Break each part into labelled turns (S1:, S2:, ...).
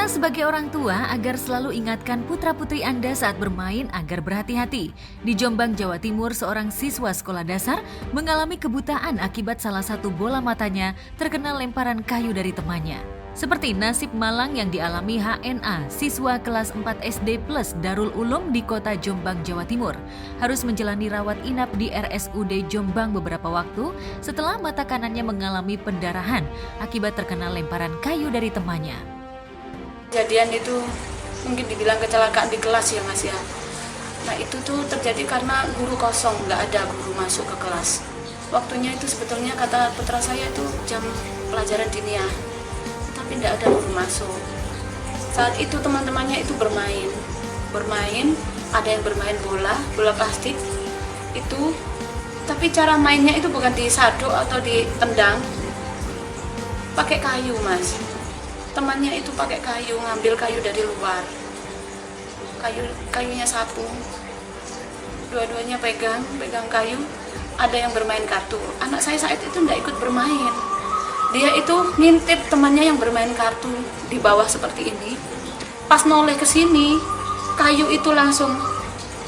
S1: Kita sebagai orang tua agar selalu ingatkan putra-putri Anda saat bermain agar berhati-hati. Di Jombang, Jawa Timur, seorang siswa sekolah dasar mengalami kebutaan akibat salah satu bola matanya terkena lemparan kayu dari temannya. Seperti nasib malang yang dialami HNA, siswa kelas 4 SD plus Darul Ulum di kota Jombang, Jawa Timur. Harus menjalani rawat inap di RSUD Jombang beberapa waktu setelah mata kanannya mengalami pendarahan akibat terkena lemparan kayu dari temannya.
S2: Kejadian itu mungkin dibilang kecelakaan di kelas ya Mas ya. Nah itu tuh terjadi karena guru kosong, nggak ada guru masuk ke kelas. Waktunya itu sebetulnya kata putra saya itu jam pelajaran diniyah, tapi nggak ada guru masuk. Saat itu teman-temannya itu bermain, ada yang bermain bola plastik itu, tapi cara mainnya itu bukan disaduk atau ditendang, pakai kayu Mas. Temannya itu pakai kayu, ngambil kayu dari luar, kayunya sapu, dua-duanya pegang kayu. Ada yang bermain kartu. Anak saya saat itu nggak ikut bermain, dia itu ngintip temannya yang bermain kartu di bawah seperti ini. Pas noleh ke sini, kayu itu langsung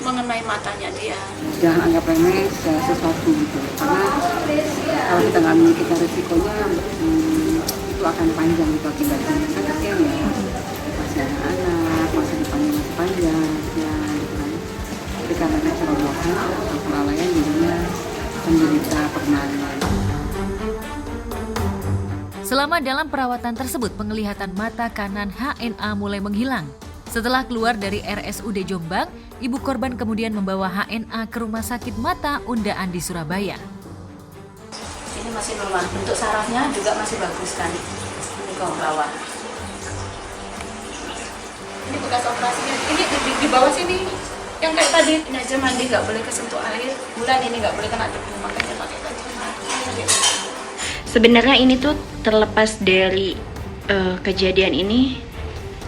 S2: mengenai matanya dia.
S3: Jangan anggap remeh sesuatu gitu, karena kalau kita nggak memikirkan risikonya itu akan panjang gitu akibatnya. Kan kasihan ya, masih anak-anak, masa depannya masih panjang ya gitu kan. Jadi karena kecerobohan atau kelalaian jadinya menderita permanen.
S1: Selama dalam perawatan tersebut, penglihatan mata kanan HNA mulai menghilang. Setelah keluar dari RSUD Jombang, ibu korban kemudian membawa HNA ke Rumah Sakit Mata Undaan di Surabaya.
S2: Ini masih normal, bentuk sarafnya juga masih bagus kan. Ini kaum rawat. Ini bekas operasinya. Ini di bawah sini. Yang kayak tadi, ini aja mandi nggak boleh kesentuh air. Bulan ini nggak boleh kena debu, makanya pakai kacamata.
S4: Sebenarnya ini tuh terlepas dari kejadian ini,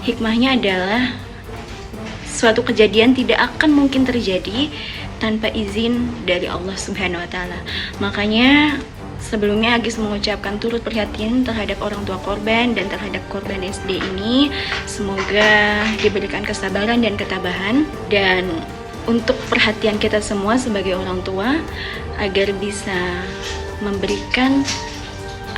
S4: hikmahnya adalah suatu kejadian tidak akan mungkin terjadi tanpa izin dari Allah Subhanahu wa Ta'ala. Makanya sebelumnya Agis mengucapkan turut prihatin terhadap orang tua korban dan terhadap korban SD ini. Semoga diberikan kesabaran dan ketabahan, dan untuk perhatian kita semua sebagai orang tua agar bisa memberikan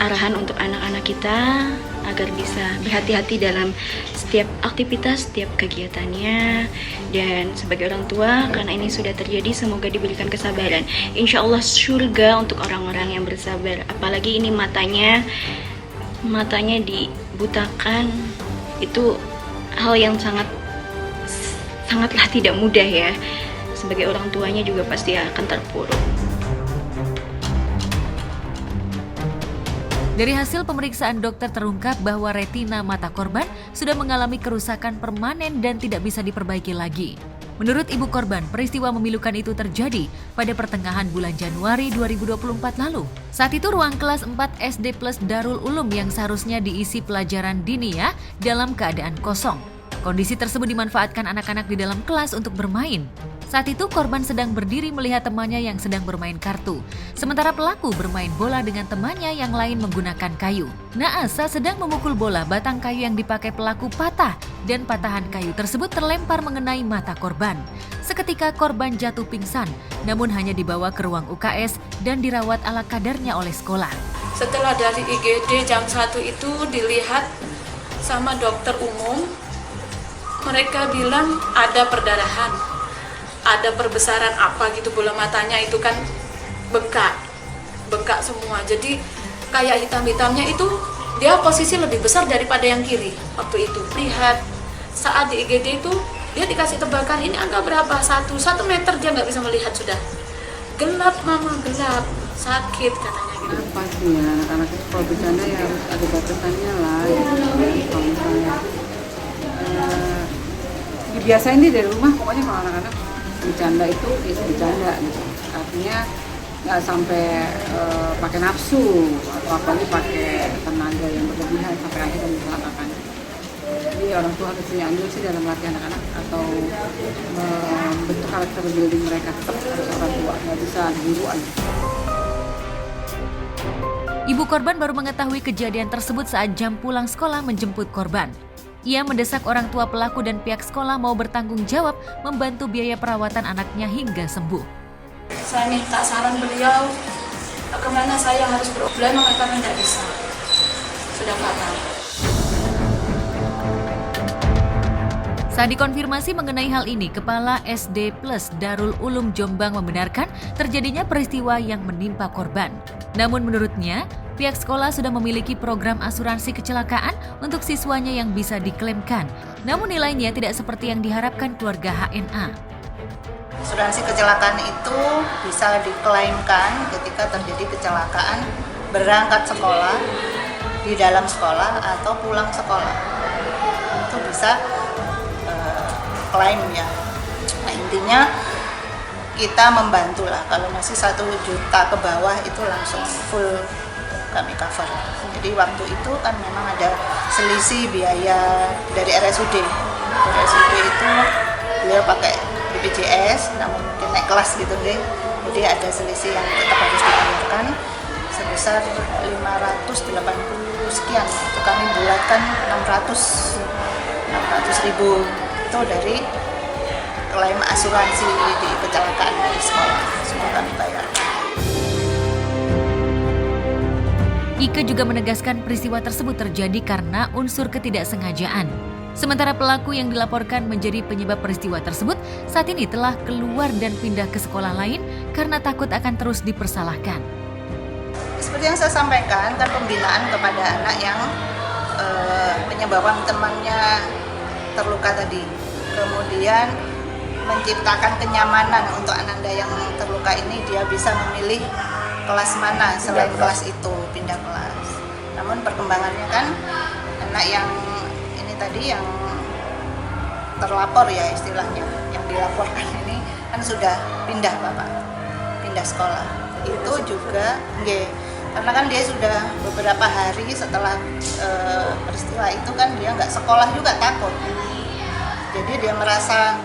S4: arahan untuk anak-anak kita agar bisa berhati-hati dalam setiap aktivitas, setiap kegiatannya. Dan sebagai orang tua, karena ini sudah terjadi, semoga diberikan kesabaran. Insya Allah surga untuk orang-orang yang bersabar. Apalagi ini matanya dibutakan, itu hal yang sangatlah tidak mudah ya. Sebagai orang tuanya juga pasti akan terpuruk.
S1: Dari hasil pemeriksaan dokter terungkap bahwa retina mata korban sudah mengalami kerusakan permanen dan tidak bisa diperbaiki lagi. Menurut ibu korban, peristiwa memilukan itu terjadi pada pertengahan bulan Januari 2024 lalu. Saat itu ruang kelas 4 SD plus Darul Ulum yang seharusnya diisi pelajaran diniyah dalam keadaan kosong. Kondisi tersebut dimanfaatkan anak-anak di dalam kelas untuk bermain. Saat itu korban sedang berdiri melihat temannya yang sedang bermain kartu. Sementara pelaku bermain bola dengan temannya yang lain menggunakan kayu. Naas saat sedang memukul bola, batang kayu yang dipakai pelaku patah dan patahan kayu tersebut terlempar mengenai mata korban. Seketika korban jatuh pingsan, namun hanya dibawa ke ruang UKS dan dirawat ala kadarnya oleh sekolah.
S2: Setelah dari IGD jam 1 itu dilihat sama dokter umum, mereka bilang ada perdarahan, ada perbesaran apa gitu, bola matanya itu kan bengkak semua. Jadi kayak hitam-hitamnya itu dia posisi lebih besar daripada yang kiri waktu itu. Lihat saat di IGD itu dia dikasih tebakan ini angka berapa, 1 meter dia nggak bisa melihat, sudah gelap mama, gelap, sakit katanya gitu.
S3: Apa sih ya, anak-anak itu kalau bercanda ya harus ada batasannya lah gitu kan. Kalau misalnya dibiasain deh dari rumah, pokoknya kalau anak-anak bercanda itu ya bercanda gitu. Artinya nggak sampai pakai nafsu atau apalagi pakai tenaga yang berlebihan sampai akhirnya mencelakakan. Jadi orang tua harus punya andil sih dalam melatih anak-anak atau membentuk karakter building mereka. Tetap harus orang tua, nggak bisa guru aja.
S1: Ibu korban baru mengetahui kejadian tersebut saat jam pulang sekolah menjemput korban. Ia mendesak orang tua pelaku dan pihak sekolah mau bertanggung jawab membantu biaya perawatan anaknya hingga sembuh.
S2: Saya minta saran beliau kemana saya harus berobat, mengatakan tidak bisa, sudah fatal.
S1: Saat dikonfirmasi mengenai hal ini, Kepala SD Plus Darul Ulum Jombang membenarkan terjadinya peristiwa yang menimpa korban. Namun menurutnya, pihak sekolah sudah memiliki program asuransi kecelakaan untuk siswanya yang bisa diklaimkan. Namun nilainya tidak seperti yang diharapkan keluarga HNA.
S5: Asuransi kecelakaan itu bisa diklaimkan ketika terjadi kecelakaan berangkat sekolah, di dalam sekolah, atau pulang sekolah. Itu bisa klaim ya. Nah intinya kita membantu lah, kalau masih 1 juta ke bawah itu langsung full kami cover. Jadi waktu itu kan memang ada selisih biaya dari RSUD. RSUD itu beliau pakai BPJS, namun mungkin naik kelas gitu deh. Jadi ada selisih yang tetap harus dibayarkan sebesar 580 sekian. Itu kami bulatkan 600.000 itu dari klaim asuransi di kecelakaan di sekolah, semua kami bayarkan.
S1: Ike juga menegaskan peristiwa tersebut terjadi karena unsur ketidaksengajaan. Sementara pelaku yang dilaporkan menjadi penyebab peristiwa tersebut saat ini telah keluar dan pindah ke sekolah lain karena takut akan terus dipersalahkan.
S5: Seperti yang saya sampaikan, kan pembinaan kepada anak yang menyebabkan temannya terluka tadi. Kemudian menciptakan kenyamanan untuk ananda yang terluka ini, dia bisa memilih kelas mana selain kelas itu, pindah kelas. Namun perkembangannya kan anak yang ini tadi yang terlapor ya istilahnya, yang dilaporkan ini kan sudah pindah Bapak, pindah sekolah. Itu juga karena kan dia sudah beberapa hari setelah peristiwa itu kan dia nggak sekolah juga, takut. Jadi dia merasa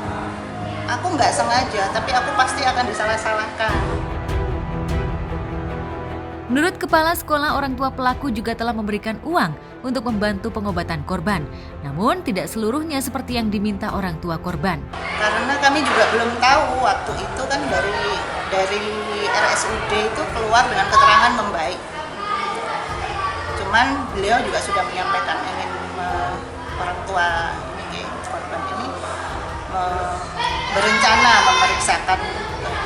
S5: aku nggak sengaja, tapi aku pasti akan disalah-salahkan.
S1: Menurut kepala sekolah, orang tua pelaku juga telah memberikan uang untuk membantu pengobatan korban. Namun tidak seluruhnya seperti yang diminta orang tua korban.
S5: Karena kami juga belum tahu waktu itu kan dari RSUD itu keluar dengan keterangan membaik. Cuman beliau juga sudah menyampaikan ingin orang tua korban ini berencana memeriksakan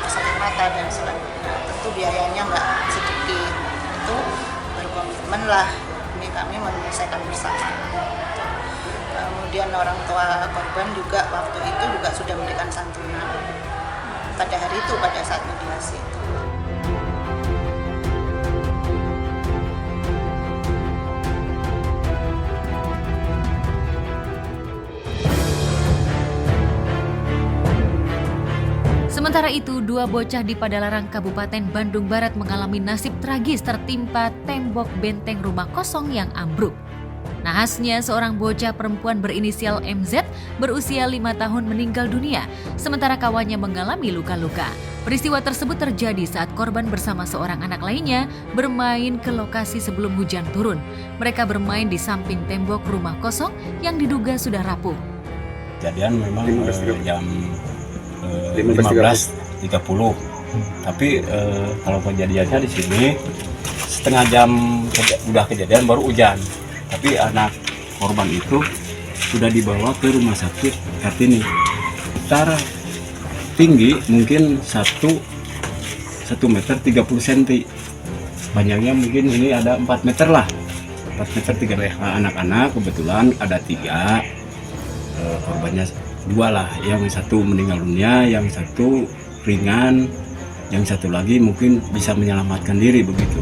S5: sakit mata dan sebagainya. Tentu biayanya nggak sedikit. Itu berkomitmen lah, ini kami menyelesaikan bersama. Kemudian orang tua korban juga waktu itu juga sudah memberikan santunan pada hari itu, pada saat mediasi itu.
S1: Sementara itu, 2 bocah di Padalarang, Kabupaten Bandung Barat mengalami nasib tragis tertimpa tembok benteng rumah kosong yang ambruk. Nahasnya, seorang bocah perempuan berinisial MZ berusia 5 tahun meninggal dunia, sementara kawannya mengalami luka-luka. Peristiwa tersebut terjadi saat korban bersama seorang anak lainnya bermain ke lokasi sebelum hujan turun. Mereka bermain di samping tembok rumah kosong yang diduga sudah rapuh.
S6: Kejadian memang jam 15.30, tapi kalau kejadiannya di sini setengah jam udah kejadian baru hujan. Tapi anak korban itu sudah dibawa ke rumah sakit Kartini. Secara tinggi mungkin 1 meter 30 cm, panjangnya mungkin ini ada 4 meter lah, 4 meter 3 meter. Anak-anak kebetulan ada 3, korbannya 2 lah, yang 1 meninggal dunia, yang 1 ringan, yang 1 lagi mungkin bisa menyelamatkan diri begitu.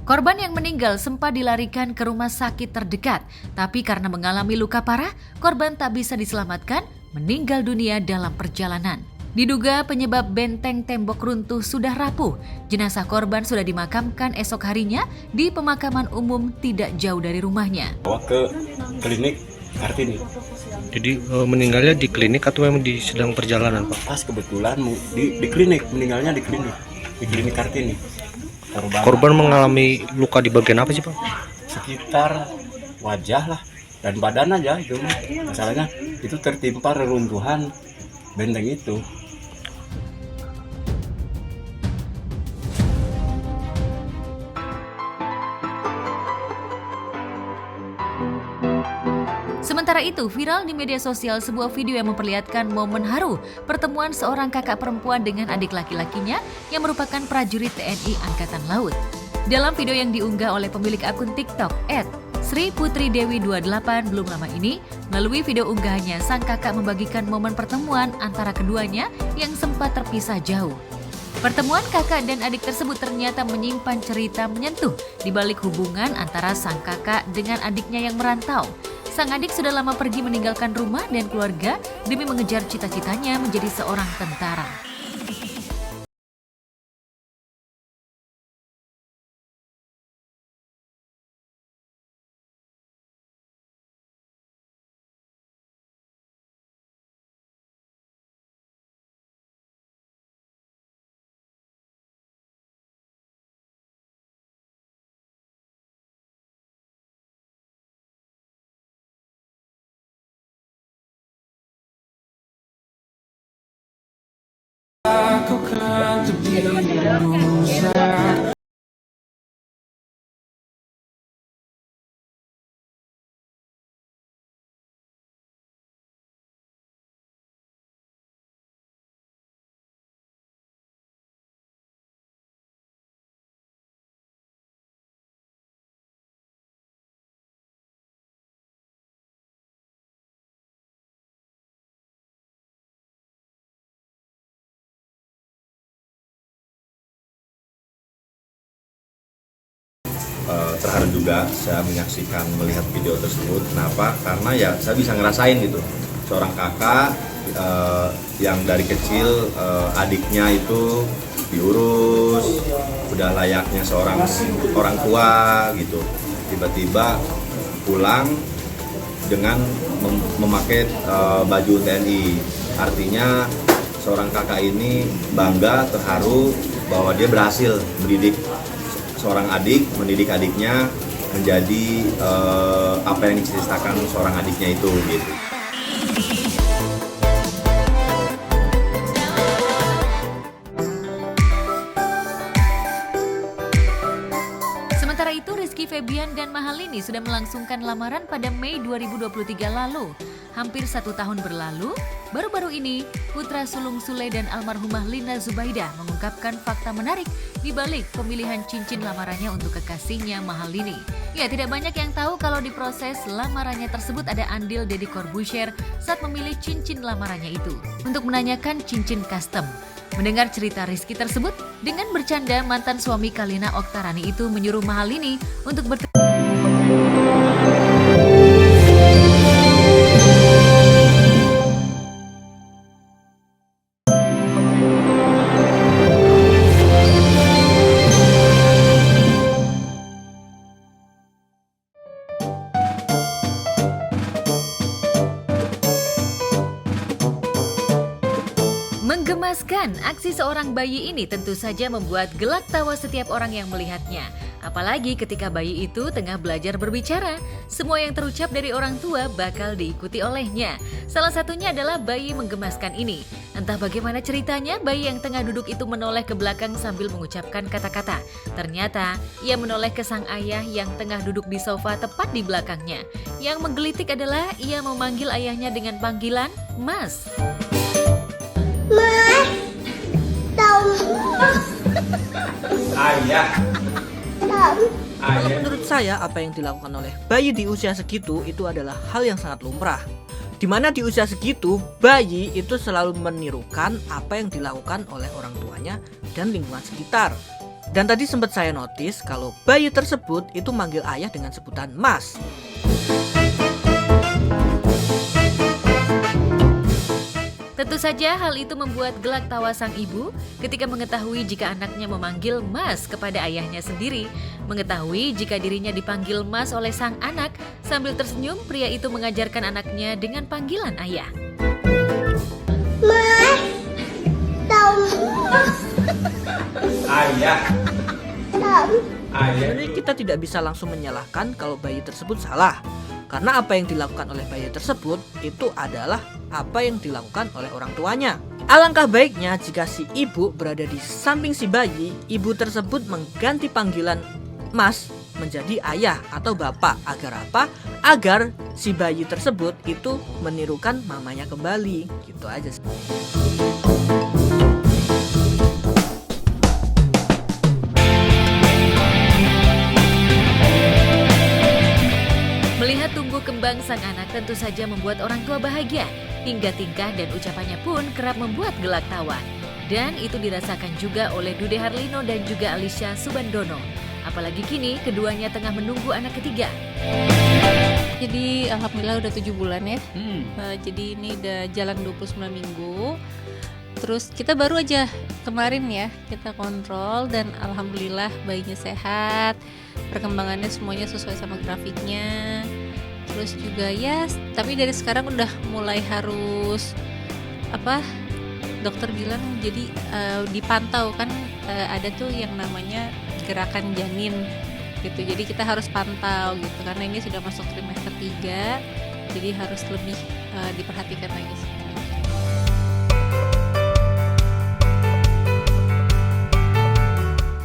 S1: Korban yang meninggal sempat dilarikan ke rumah sakit terdekat, tapi karena mengalami luka parah, korban tak bisa diselamatkan, meninggal dunia dalam perjalanan. Diduga penyebab benteng tembok runtuh sudah rapuh. Jenazah korban sudah dimakamkan esok harinya di pemakaman umum tidak jauh dari rumahnya.
S6: Bawa ke klinik Kartini.
S7: Jadi meninggalnya di klinik atau memang di sedang perjalanan, Pak?
S6: Pas kebetulan di klinik, meninggalnya di klinik Kartini.
S7: Korban mengalami luka di bagian apa sih, Pak?
S6: Sekitar wajah lah dan badan aja itu. Masalahnya itu tertimpa reruntuhan benteng itu.
S1: Sementara itu, viral di media sosial sebuah video yang memperlihatkan momen haru pertemuan seorang kakak perempuan dengan adik laki-lakinya yang merupakan prajurit TNI Angkatan Laut. Dalam video yang diunggah oleh pemilik akun TikTok @SriPutriDewi28 belum lama ini, melalui video unggahannya, sang kakak membagikan momen pertemuan antara keduanya yang sempat terpisah jauh. Pertemuan kakak dan adik tersebut ternyata menyimpan cerita menyentuh di balik hubungan antara sang kakak dengan adiknya yang merantau. Sang adik sudah lama pergi meninggalkan rumah dan keluarga demi mengejar cita-citanya menjadi seorang tentara.
S8: Terharu juga saya menyaksikan melihat video tersebut. Kenapa? Karena ya saya bisa ngerasain gitu, seorang kakak yang dari kecil adiknya itu diurus, udah layaknya seorang orang tua gitu, tiba-tiba pulang dengan memakai baju TNI. Artinya seorang kakak ini bangga, terharu bahwa dia berhasil mendidik seorang adik, mendidik adiknya menjadi apa yang diceritakan seorang adiknya itu gitu.
S1: Sementara itu, Rizky Febian dan Mahalini sudah melangsungkan lamaran pada Mei 2023 lalu. Hampir 1 tahun berlalu, baru-baru ini putra sulung Sule dan almarhumah Lina Zubaidah mengungkapkan fakta menarik di balik pemilihan cincin lamarannya untuk kekasihnya Mahalini. Ya, tidak banyak yang tahu kalau di proses lamarannya tersebut ada andil Deddy Corbuzier saat memilih cincin lamarannya itu untuk menanyakan cincin custom. Mendengar cerita Rizky tersebut, dengan bercanda mantan suami Kalina Oktarani itu menyuruh Mahalini untuk bertemu. Menggemaskan, aksi seorang bayi ini tentu saja membuat gelak tawa setiap orang yang melihatnya. Apalagi ketika bayi itu tengah belajar berbicara, semua yang terucap dari orang tua bakal diikuti olehnya. Salah satunya adalah bayi menggemaskan ini. Entah bagaimana ceritanya, bayi yang tengah duduk itu menoleh ke belakang sambil mengucapkan kata-kata. Ternyata, ia menoleh ke sang ayah yang tengah duduk di sofa tepat di belakangnya. Yang menggelitik adalah ia memanggil ayahnya dengan panggilan Mas.
S8: Ayah.
S9: Menurut saya, apa yang dilakukan oleh bayi di usia segitu itu adalah hal yang sangat lumrah. Dimana di usia segitu, bayi itu selalu menirukan apa yang dilakukan oleh orang tuanya dan lingkungan sekitar. Dan tadi sempat saya notice kalau bayi tersebut itu manggil ayah dengan sebutan Mas.
S1: Tentu saja hal itu membuat gelak tawa sang ibu ketika mengetahui jika anaknya memanggil Mas kepada ayahnya sendiri. Mengetahui jika dirinya dipanggil Mas oleh sang anak, sambil tersenyum pria itu mengajarkan anaknya dengan panggilan ayah.
S10: Mas,
S8: Ayah.
S9: Sebenarnya kita tidak bisa langsung menyalahkan kalau bayi tersebut salah, karena apa yang dilakukan oleh bayi tersebut itu adalah apa yang dilakukan oleh orang tuanya. Alangkah baiknya jika si ibu berada di samping si bayi, ibu tersebut mengganti panggilan mas menjadi ayah atau bapak. Agar apa? Agar si bayi tersebut itu menirukan mamanya kembali. Gitu aja sih.
S1: Melihat tumbuh kembang sang anak tentu saja membuat orang tua bahagia. Hingga tingkah dan ucapannya pun kerap membuat gelak tawa. Dan itu dirasakan juga oleh Dude Harlino dan juga Alicia Subandono. Apalagi kini keduanya tengah menunggu anak ketiga.
S10: Jadi alhamdulillah udah 7 bulan ya. Jadi ini udah jalan 29 minggu. Terus kita baru aja kemarin ya kita kontrol dan alhamdulillah bayinya sehat. Perkembangannya semuanya sesuai sama grafiknya. Terus juga ya, tapi dari sekarang udah mulai harus dokter bilang jadi dipantau kan, ada tuh yang namanya gerakan janin gitu. Jadi kita harus pantau gitu karena ini sudah masuk trimester 3. Jadi harus lebih diperhatikan lagi sih.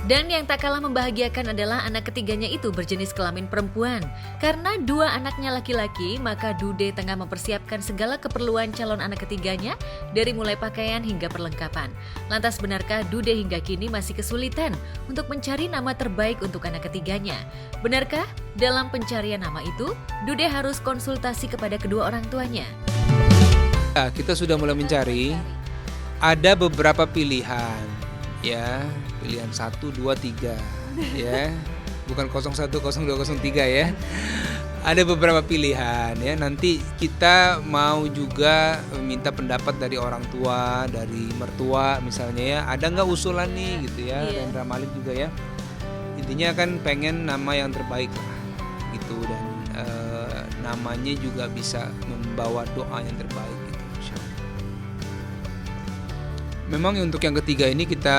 S1: Dan yang tak kalah membahagiakan adalah anak ketiganya itu berjenis kelamin perempuan. Karena 2 anaknya laki-laki, maka Dude tengah mempersiapkan segala keperluan calon anak ketiganya, dari mulai pakaian hingga perlengkapan. Lantas benarkah Dude hingga kini masih kesulitan untuk mencari nama terbaik untuk anak ketiganya? Benarkah dalam pencarian nama itu, Dude harus konsultasi kepada kedua orang tuanya?
S11: Ya, kita sudah mulai mencari. Ada beberapa pilihan, ya. Pilihan 1, 2, 3 ya. Bukan 01, 02, 03 ya. Ada beberapa pilihan ya. Nanti kita mau juga minta pendapat dari orang tua, dari mertua misalnya ya. Ada nggak usulan nih gitu ya. Rendra Malik juga ya. Intinya kan pengen nama yang terbaik lah gitu. Dan namanya juga bisa membawa doa yang terbaik gitu. Memang untuk yang ketiga ini kita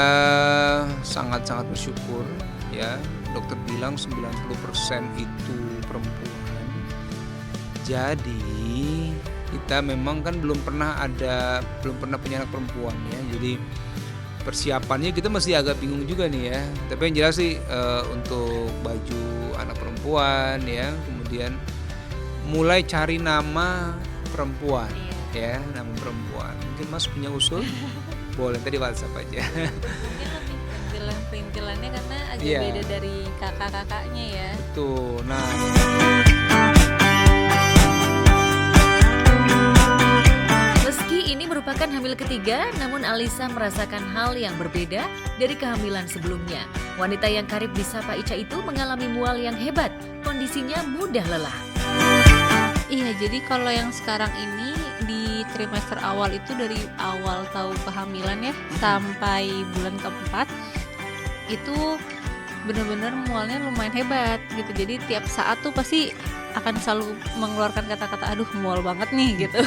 S11: sangat-sangat bersyukur ya. Dokter bilang 90% itu perempuan. Jadi kita memang kan belum pernah punya anak perempuan ya. Jadi persiapannya kita masih agak bingung juga nih ya. Tapi yang jelas sih untuk baju anak perempuan ya. Kemudian mulai cari nama perempuan ya, nama perempuan. Mungkin Mas punya usul? Boleh, tadi WhatsApp aja.
S10: Mungkin lebih perintilannya karena agak beda dari kakak-kakaknya ya.
S11: Betul. Nah,
S1: meski ini merupakan hamil ketiga, namun Alisa merasakan hal yang berbeda dari kehamilan sebelumnya. Wanita yang karib disapa Ica itu mengalami mual yang hebat, kondisinya mudah lelah.
S10: Iya, jadi kalau yang sekarang ini di trimester awal itu dari awal tahu kehamilan ya sampai bulan keempat itu benar-benar mualnya lumayan hebat gitu. Jadi tiap saat tuh pasti akan selalu mengeluarkan kata-kata aduh mual banget nih gitu.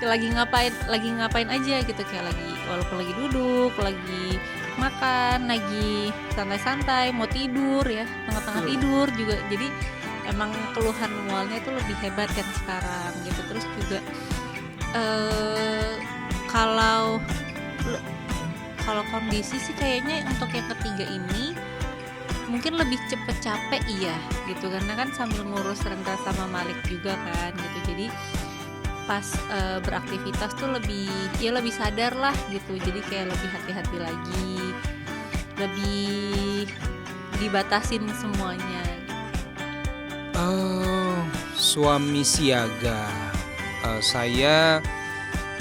S10: lagi ngapain aja gitu, kayak walaupun lagi duduk, lagi makan, lagi santai-santai, mau tidur ya, tengah-tengah tidur juga. Jadi emang keluhan mualnya itu lebih hebat kan sekarang gitu. Terus juga kalau kondisi sih kayaknya untuk yang ketiga ini mungkin lebih cepet capek iya gitu, karena kan sambil ngurus Rendra sama Malik juga kan gitu. Jadi pas beraktivitas tuh lebih sadar lah gitu. Jadi kayak lebih hati-hati lagi, lebih dibatasin semuanya.
S11: Suami siaga. Saya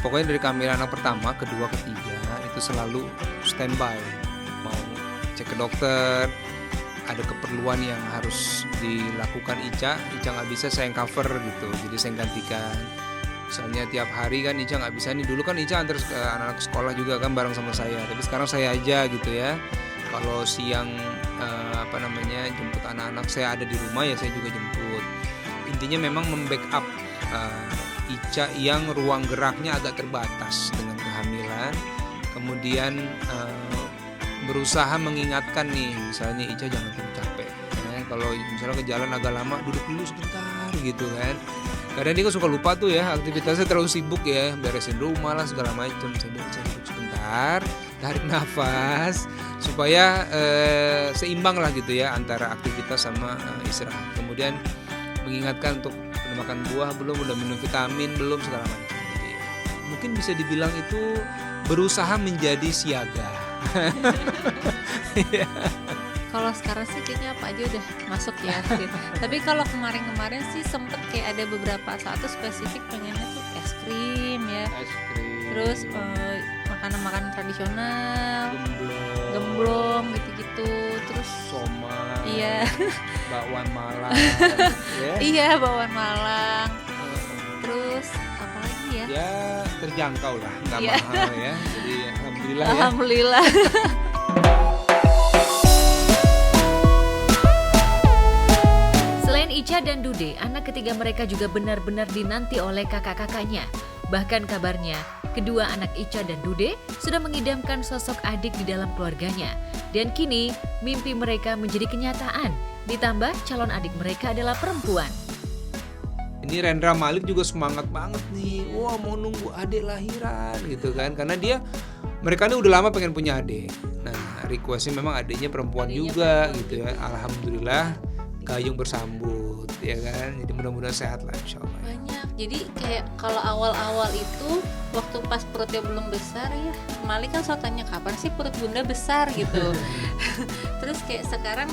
S11: pokoknya dari kehamilan anak pertama, kedua, ketiga itu selalu standby, mau cek ke dokter, ada keperluan yang harus dilakukan Ica nggak bisa saya yang cover gitu, jadi saya gantikan. Misalnya tiap hari kan Ica nggak bisa nih, dulu kan Ica antar anak-anak ke sekolah juga kan bareng sama saya, tapi sekarang saya aja gitu ya. Kalau siang jemput anak-anak, saya ada di rumah ya saya juga jemput. Intinya memang membackup Ica yang ruang geraknya agak terbatas dengan kehamilan. Kemudian berusaha mengingatkan nih, misalnya Ica jangan terlalu capek kalau misalnya ke jalan agak lama duduk dulu sebentar gitu kan. Kadang dia kan suka lupa tuh ya, aktivitasnya terlalu sibuk ya, beresin rumah lah segala macam. Saya bilang saya duduk sebentar, tarik nafas supaya seimbang lah gitu ya antara aktivitas sama istirahat. Kemudian mengingatkan untuk udah makan buah belum, udah minum vitamin belum, segala macam gitu ya. Mungkin bisa dibilang itu berusaha menjadi siaga.
S10: Kalau sekarang sih kayaknya apa aja udah masuk ya gitu. Tapi kalau kemarin-kemarin sih sempet kayak ada beberapa saat tuh spesifik pengennya tuh es krim ya.
S11: Es krim.
S10: Terus makanan-makanan tradisional, gemblong gitu-gitu. Terus
S11: somai.
S10: Iya.
S11: Bakwan Malang. Ya.
S10: Iya, bakwan Malang. Terus apa lagi ya?
S11: Ya terjangkau lah, nggak
S10: Iya.
S11: mahal ya. Jadi alhamdulillah ya.
S10: Alhamdulillah.
S1: Selain Ica dan Dude, anak ketiga mereka juga benar-benar dinanti oleh kakak-kakaknya. Bahkan kabarnya, kedua anak Ica dan Dude sudah mengidamkan sosok adik di dalam keluarganya. Dan kini, mimpi mereka menjadi kenyataan. Ditambah calon adik mereka adalah perempuan.
S11: Ini Rendra Malik juga semangat banget nih. Wah, mau nunggu adik lahiran gitu kan. Karena mereka ini udah lama pengen punya adik. Nah, requestnya memang adiknya perempuan juga gitu ya. Alhamdulillah gayung bersambut ya kan. Jadi mudah-mudahan sehat lah insyaallah.
S10: Banyak. Jadi kayak kalau awal-awal itu waktu pas perutnya belum besar ya, Malik kan selalu tanya kapan sih perut bunda besar gitu. Terus kayak sekarang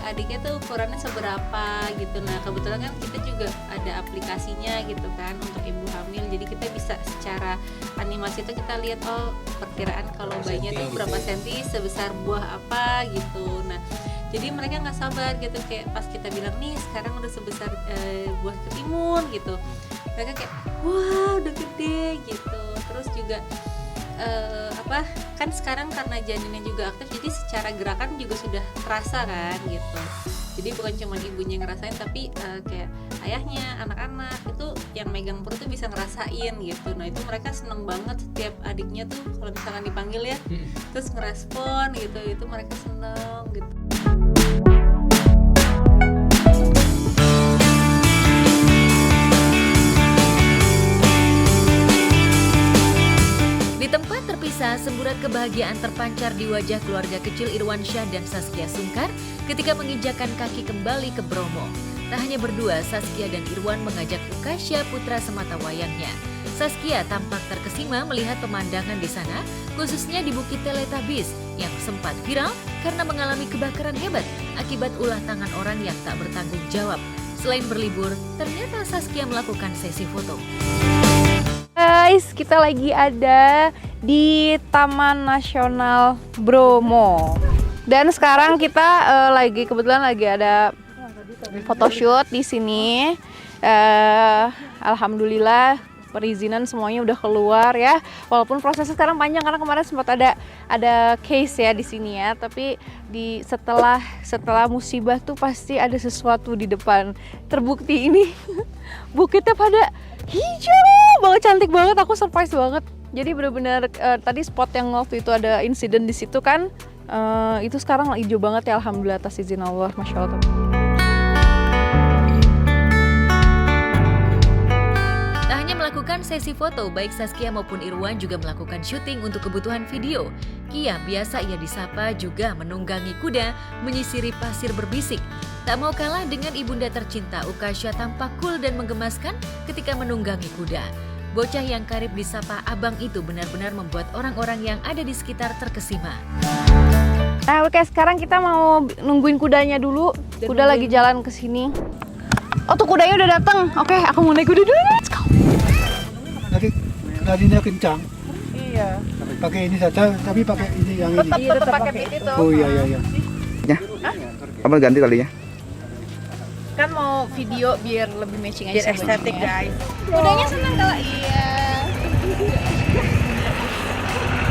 S10: adiknya tuh ukurannya seberapa gitu. Nah kebetulan kan kita juga ada aplikasinya gitu kan untuk ibu hamil. Jadi kita bisa secara animasi itu kita lihat perkiraan kalau bayinya tuh berapa senti sebesar buah apa gitu. Nah jadi mereka nggak sabar gitu, kayak pas kita bilang nih sekarang udah sebesar buah ketimun gitu, mereka kayak wah udah gede gitu. Terus juga kan sekarang karena janinnya juga aktif, jadi secara gerakan juga sudah terasa kan gitu. Jadi bukan cuma ibunya yang ngerasain, tapi kayak ayahnya, anak-anak itu yang megang perut tuh bisa ngerasain gitu. Nah itu mereka seneng banget setiap adiknya tuh kalau misalkan dipanggil ya, terus ngerespon gitu, itu mereka seneng gitu.
S1: Di tempat terpisah, semburat kebahagiaan terpancar di wajah keluarga kecil Irwansyah dan Saskia Sungkar ketika menginjakan kaki kembali ke Bromo. Tak hanya berdua, Saskia dan Irwan mengajak Ukasya putra sematawayangnya. Saskia tampak terkesima melihat pemandangan di sana, khususnya di Bukit Teletabis yang sempat viral karena mengalami kebakaran hebat akibat ulah tangan orang yang tak bertanggung jawab. Selain berlibur, ternyata Saskia melakukan sesi foto.
S12: Guys, kita lagi ada di Taman Nasional Bromo. Dan sekarang kita kebetulan lagi ada photoshoot di sini. Alhamdulillah perizinan semuanya udah keluar ya. Walaupun prosesnya sekarang panjang karena kemarin sempat ada case ya di sini ya. Tapi setelah musibah tuh pasti ada sesuatu di depan. Terbukti ini bukitnya pada hijau banget, cantik banget, aku surprise banget. Jadi benar-benar tadi spot yang waktu itu ada insiden di situ kan, itu sekarang hijau banget ya, alhamdulillah atas izin Allah, masya Allah.
S1: Tak hanya melakukan sesi foto, baik Saskia maupun Irwan juga melakukan syuting untuk kebutuhan video. Kia, biasa ia disapa, juga menunggangi kuda, menyisiri pasir berbisik. Tak mau kalah dengan ibunda tercinta, Ukasya tampak cool dan menggemaskan ketika menunggangi kuda. Bocah yang karib disapa abang itu benar-benar membuat orang-orang yang ada di sekitar terkesima.
S12: Nah oke, sekarang kita mau nungguin kudanya dulu. Kuda lagi jalan ke sini. Oh tuh kudanya udah datang. Oke, aku mau naik kuda dulu. Let's go.
S13: Nadinya kencang.
S12: Iya.
S13: Pakai ini saja, tapi pakai ini yang ini.
S12: Tetap pakai pit itu.
S13: Oh iya.
S14: Ya. Apa ganti talinya?
S12: Kan mau video biar lebih matching aja.
S15: Biar estetik guys.
S12: Kudanya senang kalau iya.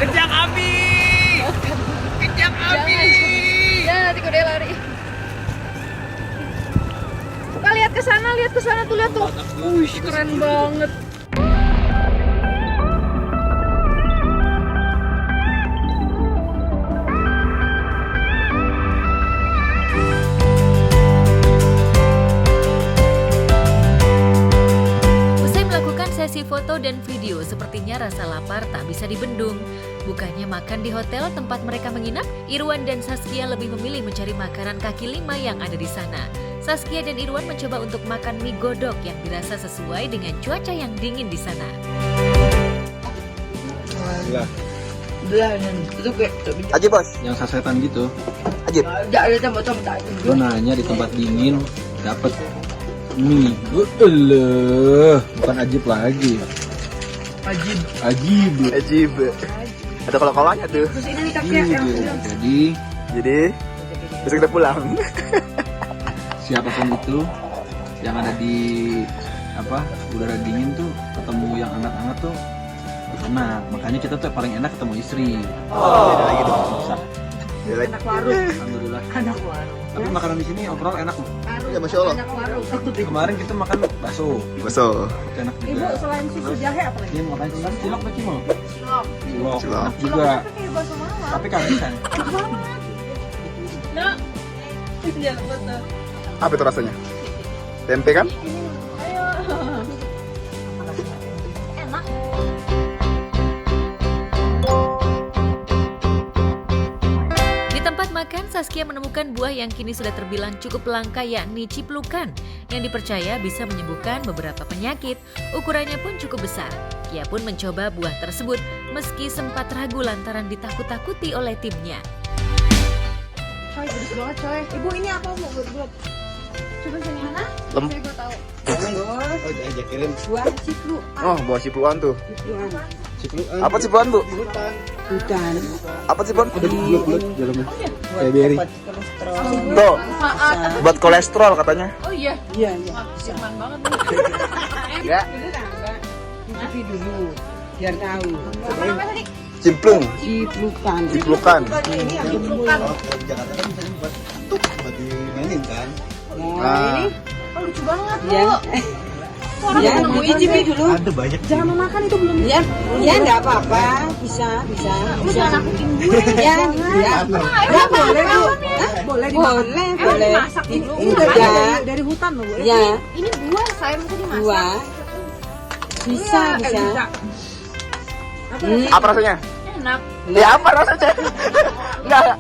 S15: Kencang api. Kencang api.
S12: Ya nanti kuda lari. Suka lihat ke sana tuh, lihat tuh. Wih, keren banget.
S1: foto dan video sepertinya rasa lapar tak bisa dibendung. Bukannya makan di hotel tempat mereka menginap, Irwan dan Saskia lebih memilih mencari makanan kaki lima yang ada di sana. Saskia dan Irwan mencoba untuk makan mie godok yang dirasa sesuai dengan cuaca yang dingin di sana.
S14: Aja bos.
S16: Yang sasetan gitu.
S14: Aja.
S16: Gue nanya di tempat dingin dapat mie. Bukan ajib lagi. Ajib.
S14: Ada kol-kolannya tuh. Jadi besok kita pulang.
S16: Siapapun itu yang ada di udara dingin tuh ketemu yang hangat-hangat tuh enak. Makanya kita tuh paling enak ketemu istri.
S14: Beda lagi tuh.
S16: Anak warung. Alhamdulillah. Anak warung. Tapi makanan di sini overall enak loh.
S14: Ya Masya Allah.
S16: Kemarin kita makan bakso. Enak juga.
S12: Ibu selain susu jahe apa lagi?
S16: Ini makan cilok apa cimol? Cilok.
S14: Cilok.
S16: Enak juga. Tapi kehabisan.
S12: Nah, jangan betul.
S14: Apa itu rasanya? Tempe kan?
S12: Ayo. Enak.
S1: Di tempat makan, Saskia menemukan buah yang kini sudah terbilang cukup langka, yakni ciplukan, yang dipercaya bisa menyembuhkan beberapa penyakit. Ukurannya pun cukup besar. Ia pun mencoba buah tersebut meski sempat ragu lantaran ditakut-takuti oleh timnya.
S12: Coy, pedes banget coy. Ibu ini apa bu buat? Coba sini Hana.
S14: Lem.
S12: Saya tahu.
S16: Oh, kirim.
S12: Buah ciplu.
S14: Oh, buah cipluan tuh.
S16: Cipluan.
S14: Apa cipluan, Bu?
S12: Hutan.
S14: Apa cipluan?
S16: Ada bulat-bulat dalamnya. Kayak beri.
S14: Tuh. Buat kolesterol katanya.
S12: Oh iya. Iya. Firman banget nih.
S14: Ya.
S12: Tapi dulu biar tahu. Apa namanya tadi?
S14: Cimplung.
S12: Ciplukan.
S14: Ciplukan.
S12: Ciplukan.
S16: Kalau di Jakarta kan misalnya buat dimainin kan.
S12: Nah, ini lucu banget bu. Orang ya, mau icipi dulu.
S16: Ada banyak.
S12: Jangan memakan itu belum.
S17: Ya, enggak apa-apa. Bisa.
S12: Lu jangan nakutin gue.
S17: Ya,
S12: ya boleh bu. Boleh dimakan.
S17: Boleh.
S12: Masak dulu.
S17: Ini
S12: dari hutan loh bu.
S17: Ya.
S12: Ini buah saya mesti dimasak.
S17: Buah. Bisa.
S14: Apa rasanya?
S12: Enak.
S14: Ya apa rasanya? Enggak.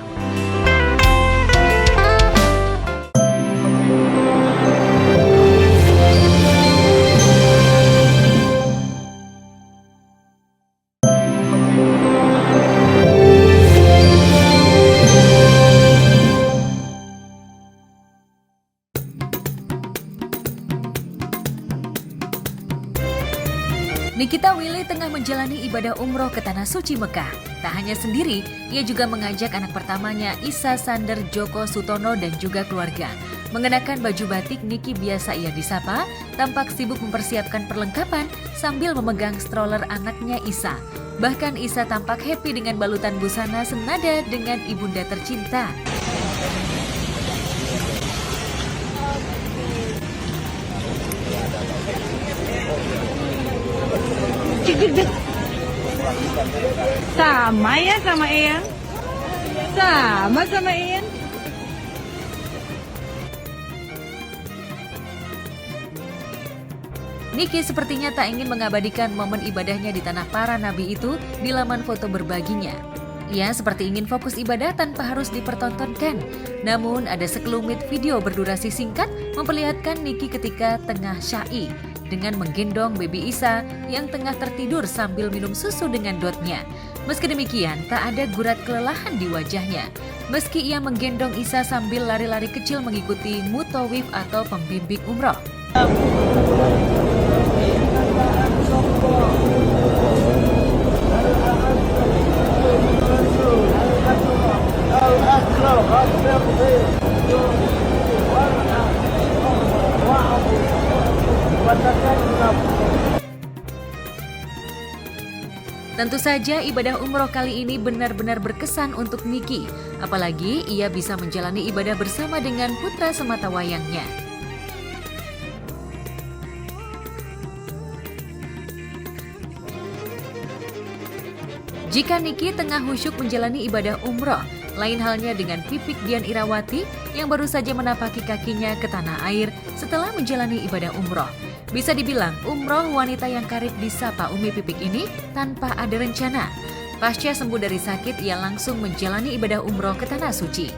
S1: Nikita Willy tengah menjalani ibadah umroh ke Tanah Suci Mekah. Tak hanya sendiri, ia juga mengajak anak pertamanya Isa Sander Joko Sutono dan juga keluarga. Mengenakan baju batik Niki biasa ia disapa, tampak sibuk mempersiapkan perlengkapan sambil memegang stroller anaknya Isa. Bahkan Isa tampak happy dengan balutan busana senada dengan ibunda tercinta.
S12: Sama ya sama Eyang. Sama Eyang.
S1: Niki sepertinya tak ingin mengabadikan momen ibadahnya di tanah para nabi itu di laman foto berbaginya. Ia seperti ingin fokus ibadah tanpa harus dipertontonkan. Namun ada sekelumit video berdurasi singkat memperlihatkan Niki ketika tengah syai dengan menggendong baby Isa yang tengah tertidur sambil minum susu dengan dotnya. Meski demikian, tak ada gurat kelelahan di wajahnya. Meski ia menggendong Isa sambil lari-lari kecil mengikuti mutawif atau pembimbing umroh. Tentu saja ibadah umroh kali ini benar-benar berkesan untuk Niki, apalagi ia bisa menjalani ibadah bersama dengan putra sematawayangnya. Jika Niki tengah khusyuk menjalani ibadah umroh, lain halnya dengan Pipik Dian Irawati yang baru saja menapaki kakinya ke tanah air setelah menjalani ibadah umroh. Bisa dibilang umroh wanita yang karib disapa Umi Pipik ini tanpa ada rencana. Pasca sembuh dari sakit, ia langsung menjalani ibadah umroh ke Tanah Suci.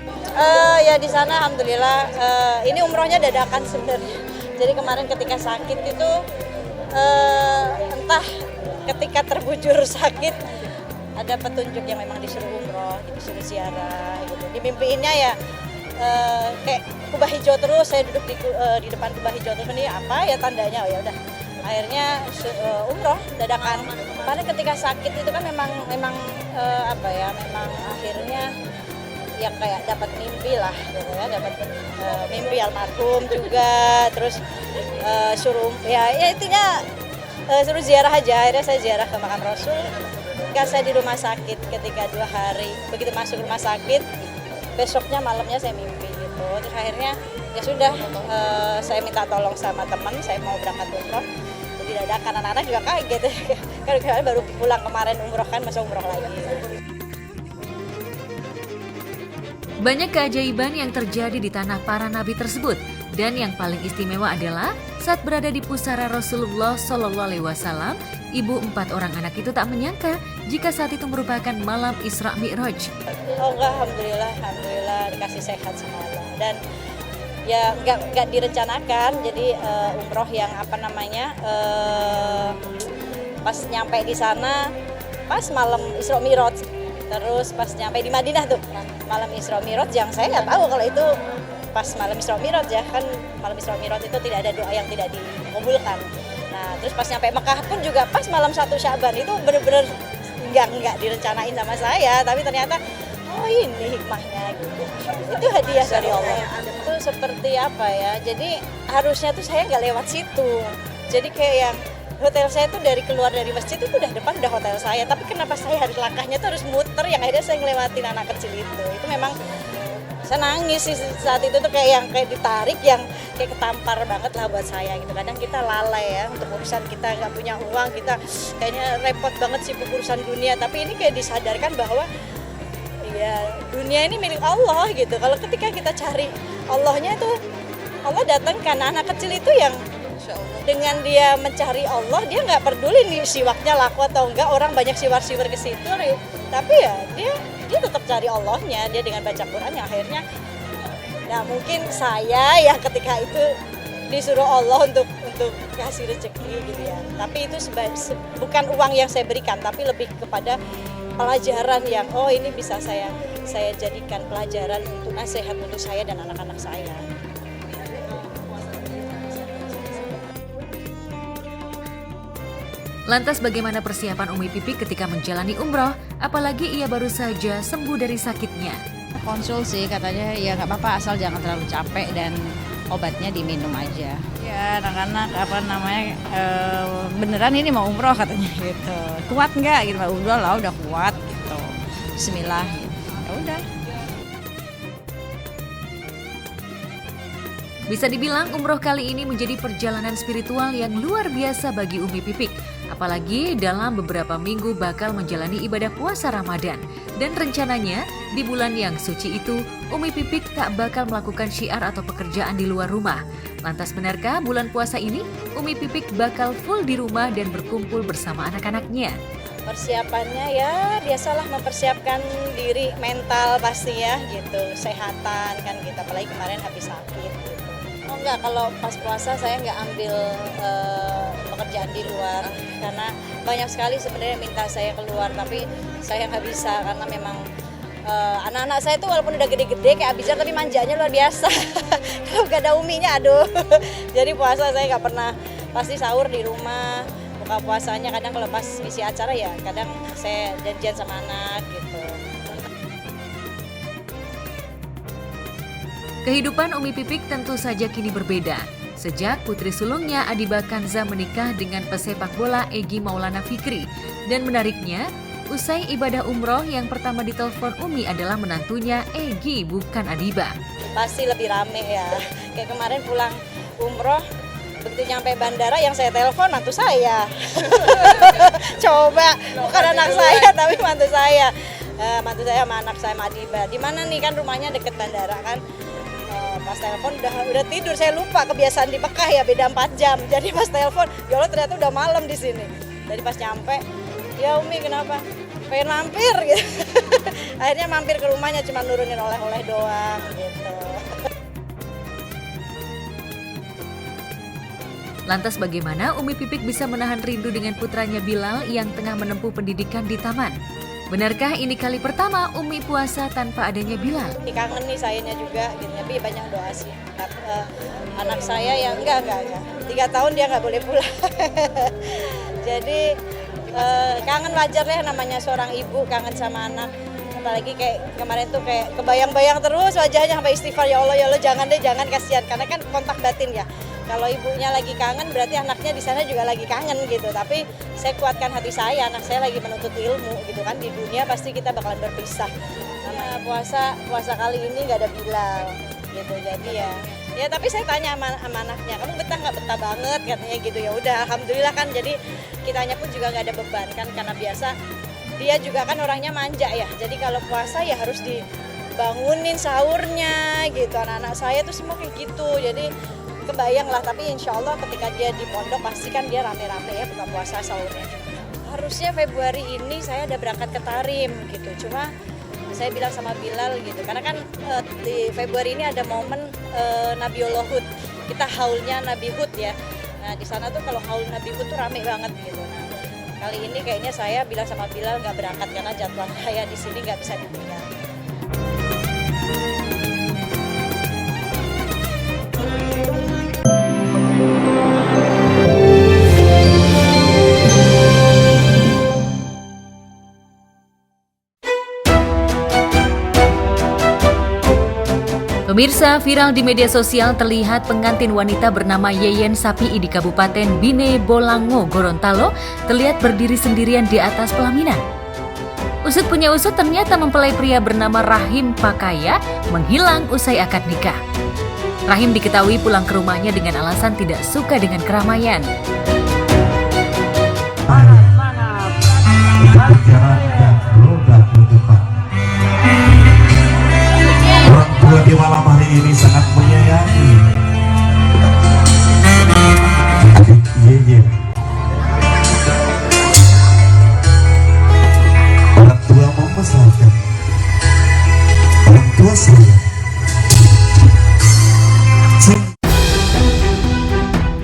S18: Ya di sana alhamdulillah ini umrohnya dadakan sebenarnya. Jadi kemarin ketika sakit itu entah ketika terbujur sakit ada petunjuk yang memang disuruh umroh, disuruh ziarah gitu. Dimimpiinnya ya kayak kubah hijau terus, saya duduk di depan kubah hijau terus, ini apa ya tandanya? Oh ya udah. Akhirnya umroh dadakan. Karena ketika sakit itu kan memang apa ya, memang akhirnya ya kayak dapat mimpi lah gitu ya, dapat mimpi almarhum juga, terus suruh ya intinya suruh ziarah aja. Akhirnya saya ziarah ke makam Rasul. Ketika saya di rumah sakit ketika 2 hari, begitu masuk rumah sakit besoknya malamnya saya mimpi gitu. Terus akhirnya ya sudah saya minta tolong sama teman, saya mau berangkat umroh. Jadi dadakan, anak-anak juga kaget karena baru pulang kemarin umroh kan, masa umroh lagi.
S1: Banyak keajaiban yang terjadi di tanah para nabi tersebut, dan yang paling istimewa adalah saat berada di pusara Rasulullah SAW, ibu 4 orang anak itu tak menyangka jika saat itu merupakan malam Isra Mi'raj.
S18: Oh enggak, alhamdulillah dikasih sehat sama Allah, dan ya enggak direncanakan. Jadi umroh yang apa namanya pas nyampe di sana pas malam Isra Mi'raj. Terus pas nyampe di Madinah tuh malam Isra Mi'raj, yang saya nggak tahu kalau itu pas malam Isra Mi'raj ya, kan malam Isra Mi'raj itu tidak ada doa yang tidak dikabulkan. Nah terus pas nyampe Mekah pun juga pas malam 1 Sya'ban, itu bener-bener nggak direncanain sama saya, tapi ternyata oh ini hikmahnya gitu. Itu hadiah dari Allah. Itu seperti apa ya, jadi harusnya tuh saya nggak lewat situ. Jadi kayak yang hotel saya tuh dari keluar dari masjid itu udah depan udah hotel saya, tapi kenapa saya harus langkahnya tuh harus muter, yang akhirnya saya ngelewatin anak kecil itu memang saya nangis sih saat itu tuh, kayak ditarik, yang kayak ketampar banget lah buat saya gitu. Kadang kita lalai ya untuk urusan, kita nggak punya uang, kita kayaknya repot banget sibuk urusan dunia, tapi ini kayak disadarkan bahwa ya dunia ini milik Allah gitu. Kalau ketika kita cari Allahnya itu, Allah datangkan anak kecil itu yang dengan dia mencari Allah, dia nggak peduli nih siwaknya laku atau enggak, orang banyak siwar-siwar ke situ, tapi ya dia tetap cari Allahnya, dia dengan baca Quran yang akhirnya, nah mungkin saya yang ketika itu disuruh Allah untuk kasih rezeki gitu ya, tapi itu bukan uang yang saya berikan, tapi lebih kepada pelajaran yang oh ini bisa saya jadikan pelajaran untuk nasihat untuk saya dan anak-anak saya.
S1: Lantas bagaimana persiapan Umi Pipik ketika menjalani umroh, apalagi ia baru saja sembuh dari sakitnya?
S19: Konsul sih, katanya ya nggak apa-apa asal jangan terlalu capek dan obatnya diminum aja. Ya anak-anak beneran ini mau umroh katanya gitu. Kuat nggak gitu, udah kuat gitu. Bismillah gitu. Ya udah.
S1: Bisa dibilang umroh kali ini menjadi perjalanan spiritual yang luar biasa bagi Umi Pipik. Apalagi dalam beberapa minggu bakal menjalani ibadah puasa Ramadan. Dan rencananya di bulan yang suci itu, Umi Pipik tak bakal melakukan syiar atau pekerjaan di luar rumah. Lantas benarkah bulan puasa ini Umi Pipik bakal full di rumah dan berkumpul bersama anak-anaknya?
S18: Persiapannya ya biasalah, mempersiapkan diri, mental pasti ya gitu, kesehatan kan kita, apalagi kemarin habis sakit gitu. Oh enggak, kalau pas puasa saya nggak ambil pekerjaan di luar, karena banyak sekali sebenarnya minta saya keluar, tapi saya nggak bisa karena memang anak-anak saya tuh walaupun udah gede-gede kayak Abizar, tapi manjanya luar biasa. Kalau nggak ada uminya aduh. Jadi puasa saya nggak pernah, pasti sahur di rumah, buka puasanya kadang kalau pas ngisi acara ya kadang saya janjian sama anak gitu.
S1: Kehidupan Umi Pipik tentu saja kini berbeda. Sejak putri sulungnya Adiba Kanza menikah dengan pesepak bola Egy Maulana Fikri. Dan menariknya, usai ibadah umroh yang pertama ditelepon Umi adalah menantunya Egy, bukan Adiba.
S18: Pasti lebih rame ya. Kayak kemarin pulang umroh, begitu nyampe bandara yang saya telepon mantu saya. Coba, bukan anak saya tapi mantu saya. Mantu saya sama anak saya sama Adiba. Di mana nih, kan rumahnya deket bandara kan. Pas telepon udah tidur, saya lupa kebiasaan di Mekah ya beda 4 jam. Jadi pas telepon, ya Allah ternyata udah malam di sini. Jadi pas nyampe, ya Umi kenapa? Pengen mampir gitu. Akhirnya mampir ke rumahnya, cuma nurunin oleh-oleh doang gitu.
S1: Lantas bagaimana Umi Pipik bisa menahan rindu dengan putranya Bilal yang tengah menempuh pendidikan di taman? Benarkah ini kali pertama Umi puasa tanpa adanya Bilal?
S18: Kangen nih sayanya juga gitu, tapi banyak doa sih. Anak saya yang enggak. 3 tahun dia nggak boleh pulang. Jadi kangen wajar ya, namanya seorang ibu kangen sama anak. Apalagi kayak kemarin tuh kayak kebayang-bayang terus wajahnya sampai istighfar, ya Allah jangan kasihan, karena kan kontak batin ya. Kalau ibunya lagi kangen berarti anaknya di sana juga lagi kangen gitu. Tapi saya kuatkan hati saya, anak saya lagi menuntut ilmu gitu kan, di dunia pasti kita bakalan berpisah. Sama puasa kali ini nggak ada Bilal gitu. Jadi ya tapi saya tanya sama anaknya, kamu betah nggak? Betah banget katanya gitu. Ya udah alhamdulillah kan, jadi kitanya pun juga nggak ada beban kan, karena biasa dia juga kan orangnya manja ya. Jadi kalau puasa ya harus dibangunin sahurnya gitu. Anak-anak saya tuh semua kayak gitu. Jadi kebayang lah, tapi insya Allah ketika dia di pondok pasti kan dia rame-rame ya buka puasa sahurnya. Harusnya Februari ini saya udah berangkat ke Tarim gitu, cuma saya bilang sama Bilal gitu, karena kan di Februari ini ada momen Nabiullah Hud, kita haulnya Nabi Hud ya. Nah di sana tuh kalau haul Nabi Hud tuh rame banget gitu. Nah kali ini kayaknya saya bilang sama Bilal nggak berangkat karena jadwal saya di sini nggak bisa ditinggal.
S1: Pemirsa, viral di media sosial terlihat pengantin wanita bernama Yeyen Sapii di Kabupaten Bine Bolango, Gorontalo terlihat berdiri sendirian di atas pelaminan. Usut punya usut, ternyata mempelai pria bernama Rahim Pakaya menghilang usai akad nikah. Rahim diketahui pulang ke rumahnya dengan alasan tidak suka dengan keramaian.
S20: Orang tua di malam hari ini sangat menyayangi Yeyen. Orang tua membesarkan, orang tua sayang.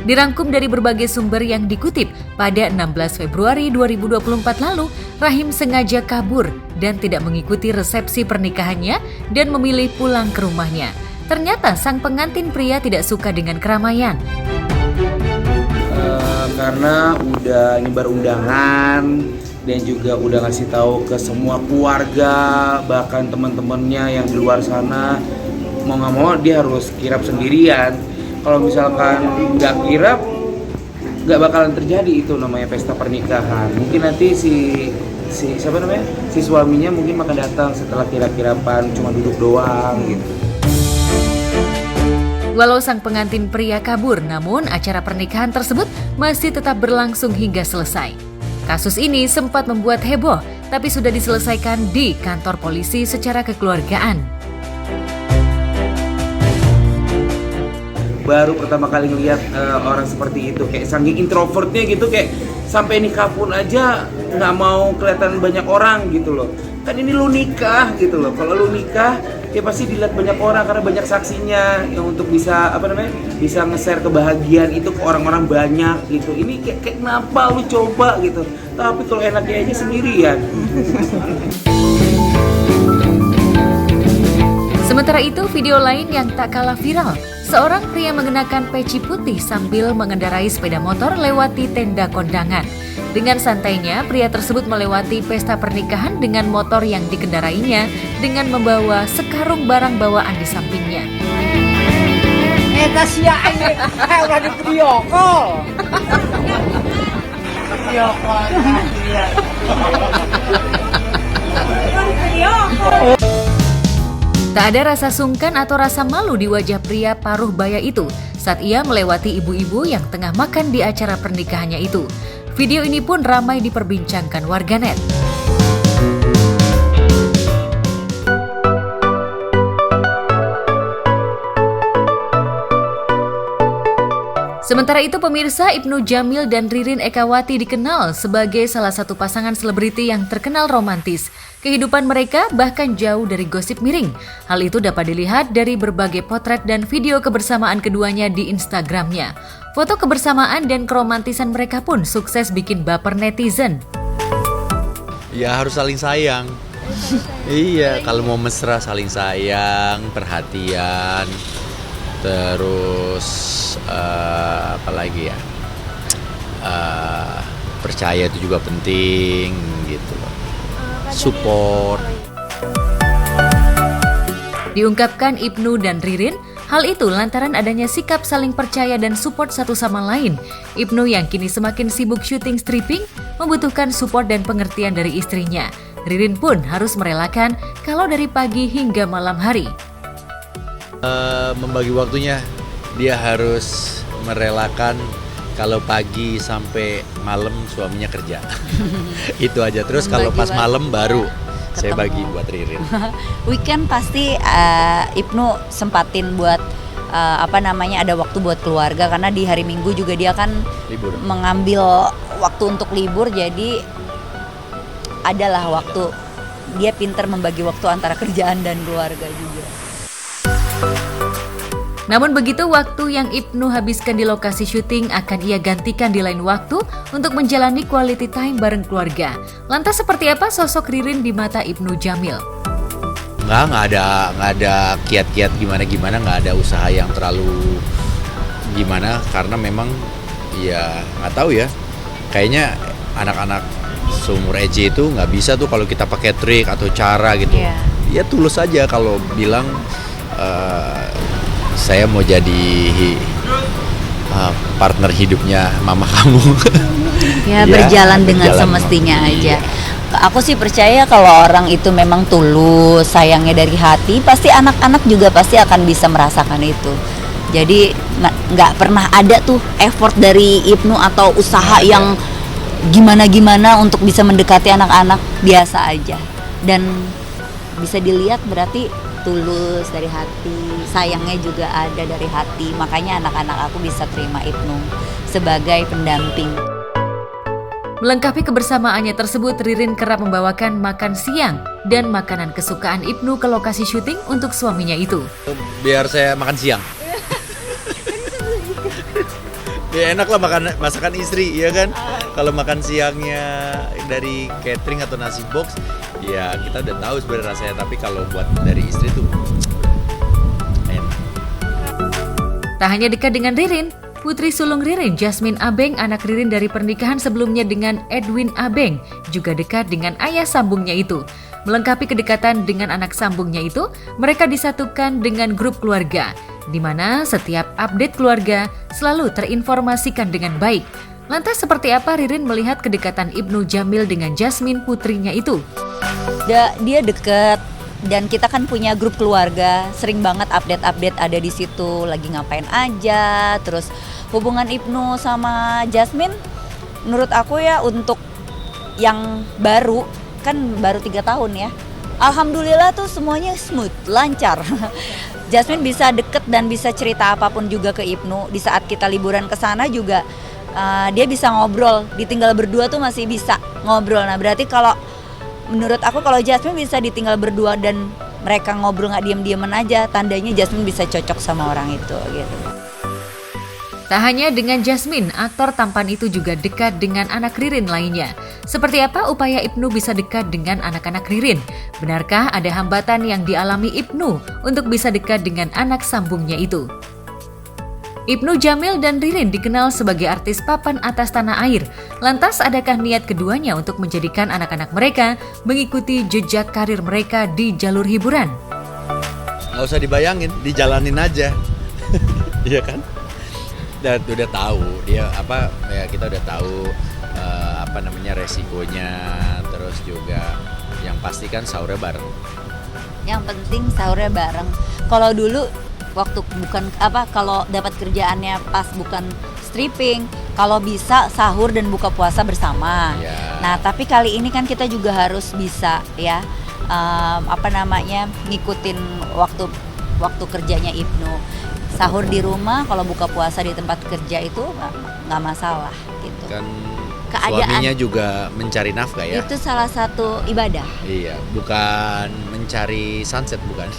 S1: Dirangkum dari berbagai sumber yang dikutip, pada 16 Februari 2024 lalu, Rahim sengaja kabur dan tidak mengikuti resepsi pernikahannya dan memilih pulang ke rumahnya. Ternyata sang pengantin pria tidak suka dengan keramaian.
S21: Karena udah nyebar undangan dan juga udah ngasih tahu ke semua keluarga, bahkan teman-temannya yang di luar sana, mau nggak mau dia harus kirap sendirian. Kalau misalkan nggak kirap, nggak bakalan terjadi itu namanya pesta pernikahan. Mungkin nanti si suaminya mungkin akan datang setelah kirap-kirapan, cuma duduk doang gitu.
S1: Walau sang pengantin pria kabur, namun acara pernikahan tersebut masih tetap berlangsung hingga selesai. Kasus ini sempat membuat heboh, tapi sudah diselesaikan di kantor polisi secara kekeluargaan.
S21: Baru pertama kali ngeliat orang seperti itu, kayak saking introvertnya gitu, kayak sampai nikah pun aja nggak mau kelihatan banyak orang gitu loh. Kan ini lu nikah gitu loh, kalau lu nikah ya pasti dilihat banyak orang karena banyak saksinya yang untuk bisa bisa nge-share kebahagiaan itu ke orang-orang banyak gitu. Ini kayak kenapa lu coba gitu, tapi kalau enaknya aja sendirian.
S1: Sementara itu, video lain yang tak kalah viral. Seorang pria mengenakan peci putih sambil mengendarai sepeda motor lewati tenda kondangan. Dengan santainya, pria tersebut melewati pesta pernikahan dengan motor yang dikendarainya dengan membawa sekarung barang bawaan di sampingnya.
S15: Sia ini udah di video call. Video call.
S1: Tak ada rasa sungkan atau rasa malu di wajah pria paruh baya itu saat ia melewati ibu-ibu yang tengah makan di acara pernikahannya itu. Video ini pun ramai diperbincangkan warganet. Sementara itu pemirsa, Ibnu Jamil dan Ririn Ekawati dikenal sebagai salah satu pasangan selebriti yang terkenal romantis. Kehidupan mereka bahkan jauh dari gosip miring. Hal itu dapat dilihat dari berbagai potret dan video kebersamaan keduanya di Instagramnya. Foto kebersamaan dan keromantisan mereka pun sukses bikin baper netizen.
S4: Ya harus saling sayang. Iya, kalau mau mesra saling sayang, perhatian, terus apa lagi ya? Percaya itu juga penting gitu loh. Support.
S1: Diungkapkan Ibnu dan Ririn, hal itu lantaran adanya sikap saling percaya dan support satu sama lain. Ibnu yang kini semakin sibuk syuting stripping membutuhkan support dan pengertian dari istrinya. Ririn pun harus merelakan kalau dari pagi hingga malam hari.
S4: Membagi waktunya, dia harus merelakan kalau pagi sampai malam suaminya kerja. Itu aja. Terus kalau pas malam baru saya bagi buat Ririn.
S22: Weekend pasti Ibnu sempatin buat ada waktu buat keluarga, karena di hari Minggu juga dia kan
S4: libur,
S22: mengambil waktu untuk libur, jadi adalah waktu dia pintar membagi waktu antara kerjaan dan keluarga juga.
S1: Namun begitu, waktu yang Ibnu habiskan di lokasi syuting akan ia gantikan di lain waktu untuk menjalani quality time bareng keluarga. Lantas seperti apa sosok Ririn di mata Ibnu Jamil?
S4: Nggak ada kiat-kiat gimana, nggak ada usaha yang terlalu gimana, karena memang ya nggak tahu ya, kayaknya anak-anak seumur EJ itu nggak bisa tuh kalau kita pakai trik atau cara gitu. Ya tulus aja kalau bilang saya mau jadi partner hidupnya mama kamu.
S22: Ya berjalan dengan semestinya aja. Aku sih percaya kalau orang itu memang tulus, sayangnya dari hati, pasti anak-anak juga pasti akan bisa merasakan itu. Jadi nggak pernah ada tuh effort dari Ibnu atau usaha yang gimana-gimana untuk bisa mendekati anak-anak, biasa aja. Dan bisa dilihat berarti tulus dari hati, sayangnya juga ada dari hati. Makanya anak-anak aku bisa terima Ibnu sebagai pendamping.
S1: Melengkapi kebersamaannya tersebut, Ririn kerap membawakan makan siang dan makanan kesukaan Ibnu ke lokasi syuting untuk suaminya itu.
S4: Biar saya makan siang. Ya enak lah masakan istri, ya kan? Kalau makan siangnya dari catering atau nasi box, ya kita udah tahu sebenarnya rasanya. Tapi kalau buat dari istri tuh enak.
S1: Tak hanya dekat dengan Ririn, putri sulung Ririn, Jasmine Abeng, anak Ririn dari pernikahan sebelumnya dengan Edwin Abeng, juga dekat dengan ayah sambungnya itu. Melengkapi kedekatan dengan anak sambungnya itu, mereka disatukan dengan grup keluarga, di mana setiap update keluarga selalu terinformasikan dengan baik. Lantas seperti apa Ririn melihat kedekatan Ibnu Jamil dengan Jasmine putrinya itu?
S22: Dia deket, dan kita kan punya grup keluarga, sering banget update-update ada di situ, lagi ngapain aja. Terus hubungan Ibnu sama Jasmine, menurut aku ya untuk yang baru, kan baru 3 tahun ya, alhamdulillah tuh semuanya smooth, lancar. Jasmine bisa deket dan bisa cerita apapun juga ke Ibnu. Di saat kita liburan ke sana juga dia bisa ngobrol, ditinggal berdua tuh masih bisa ngobrol. Nah berarti kalau menurut aku kalau Jasmine bisa ditinggal berdua dan mereka ngobrol nggak diem-dieman aja, tandanya Jasmine bisa cocok sama orang itu gitu.
S1: Tak hanya dengan Jasmine, aktor tampan itu juga dekat dengan anak Ririn lainnya. Seperti apa upaya Ibnu bisa dekat dengan anak-anak Ririn? Benarkah ada hambatan yang dialami Ibnu untuk bisa dekat dengan anak sambungnya itu? Ibnu Jamil dan Ririn dikenal sebagai artis papan atas tanah air. Lantas adakah niat keduanya untuk menjadikan anak-anak mereka mengikuti jejak karir mereka di jalur hiburan?
S4: Nggak usah dibayangin, dijalanin aja. Iya kan? Udah tahu dia apa ya, kita udah tahu resikonya, terus juga yang pasti kan sahurnya bareng.
S22: Yang penting sahurnya bareng. Kalau dulu waktu kalau dapat kerjaannya pas bukan stripping, kalau bisa sahur dan buka puasa bersama. Nah tapi kali ini kan kita juga harus bisa ya ngikutin waktu waktu kerjanya Ibnu. Sahur di rumah, kalau buka puasa di tempat kerja itu nggak masalah gitu.
S4: Kan
S22: Keadaan
S4: suaminya juga mencari nafkah ya.
S22: itu salah satu ibadah.
S4: Iya, bukan mencari sunset bukan.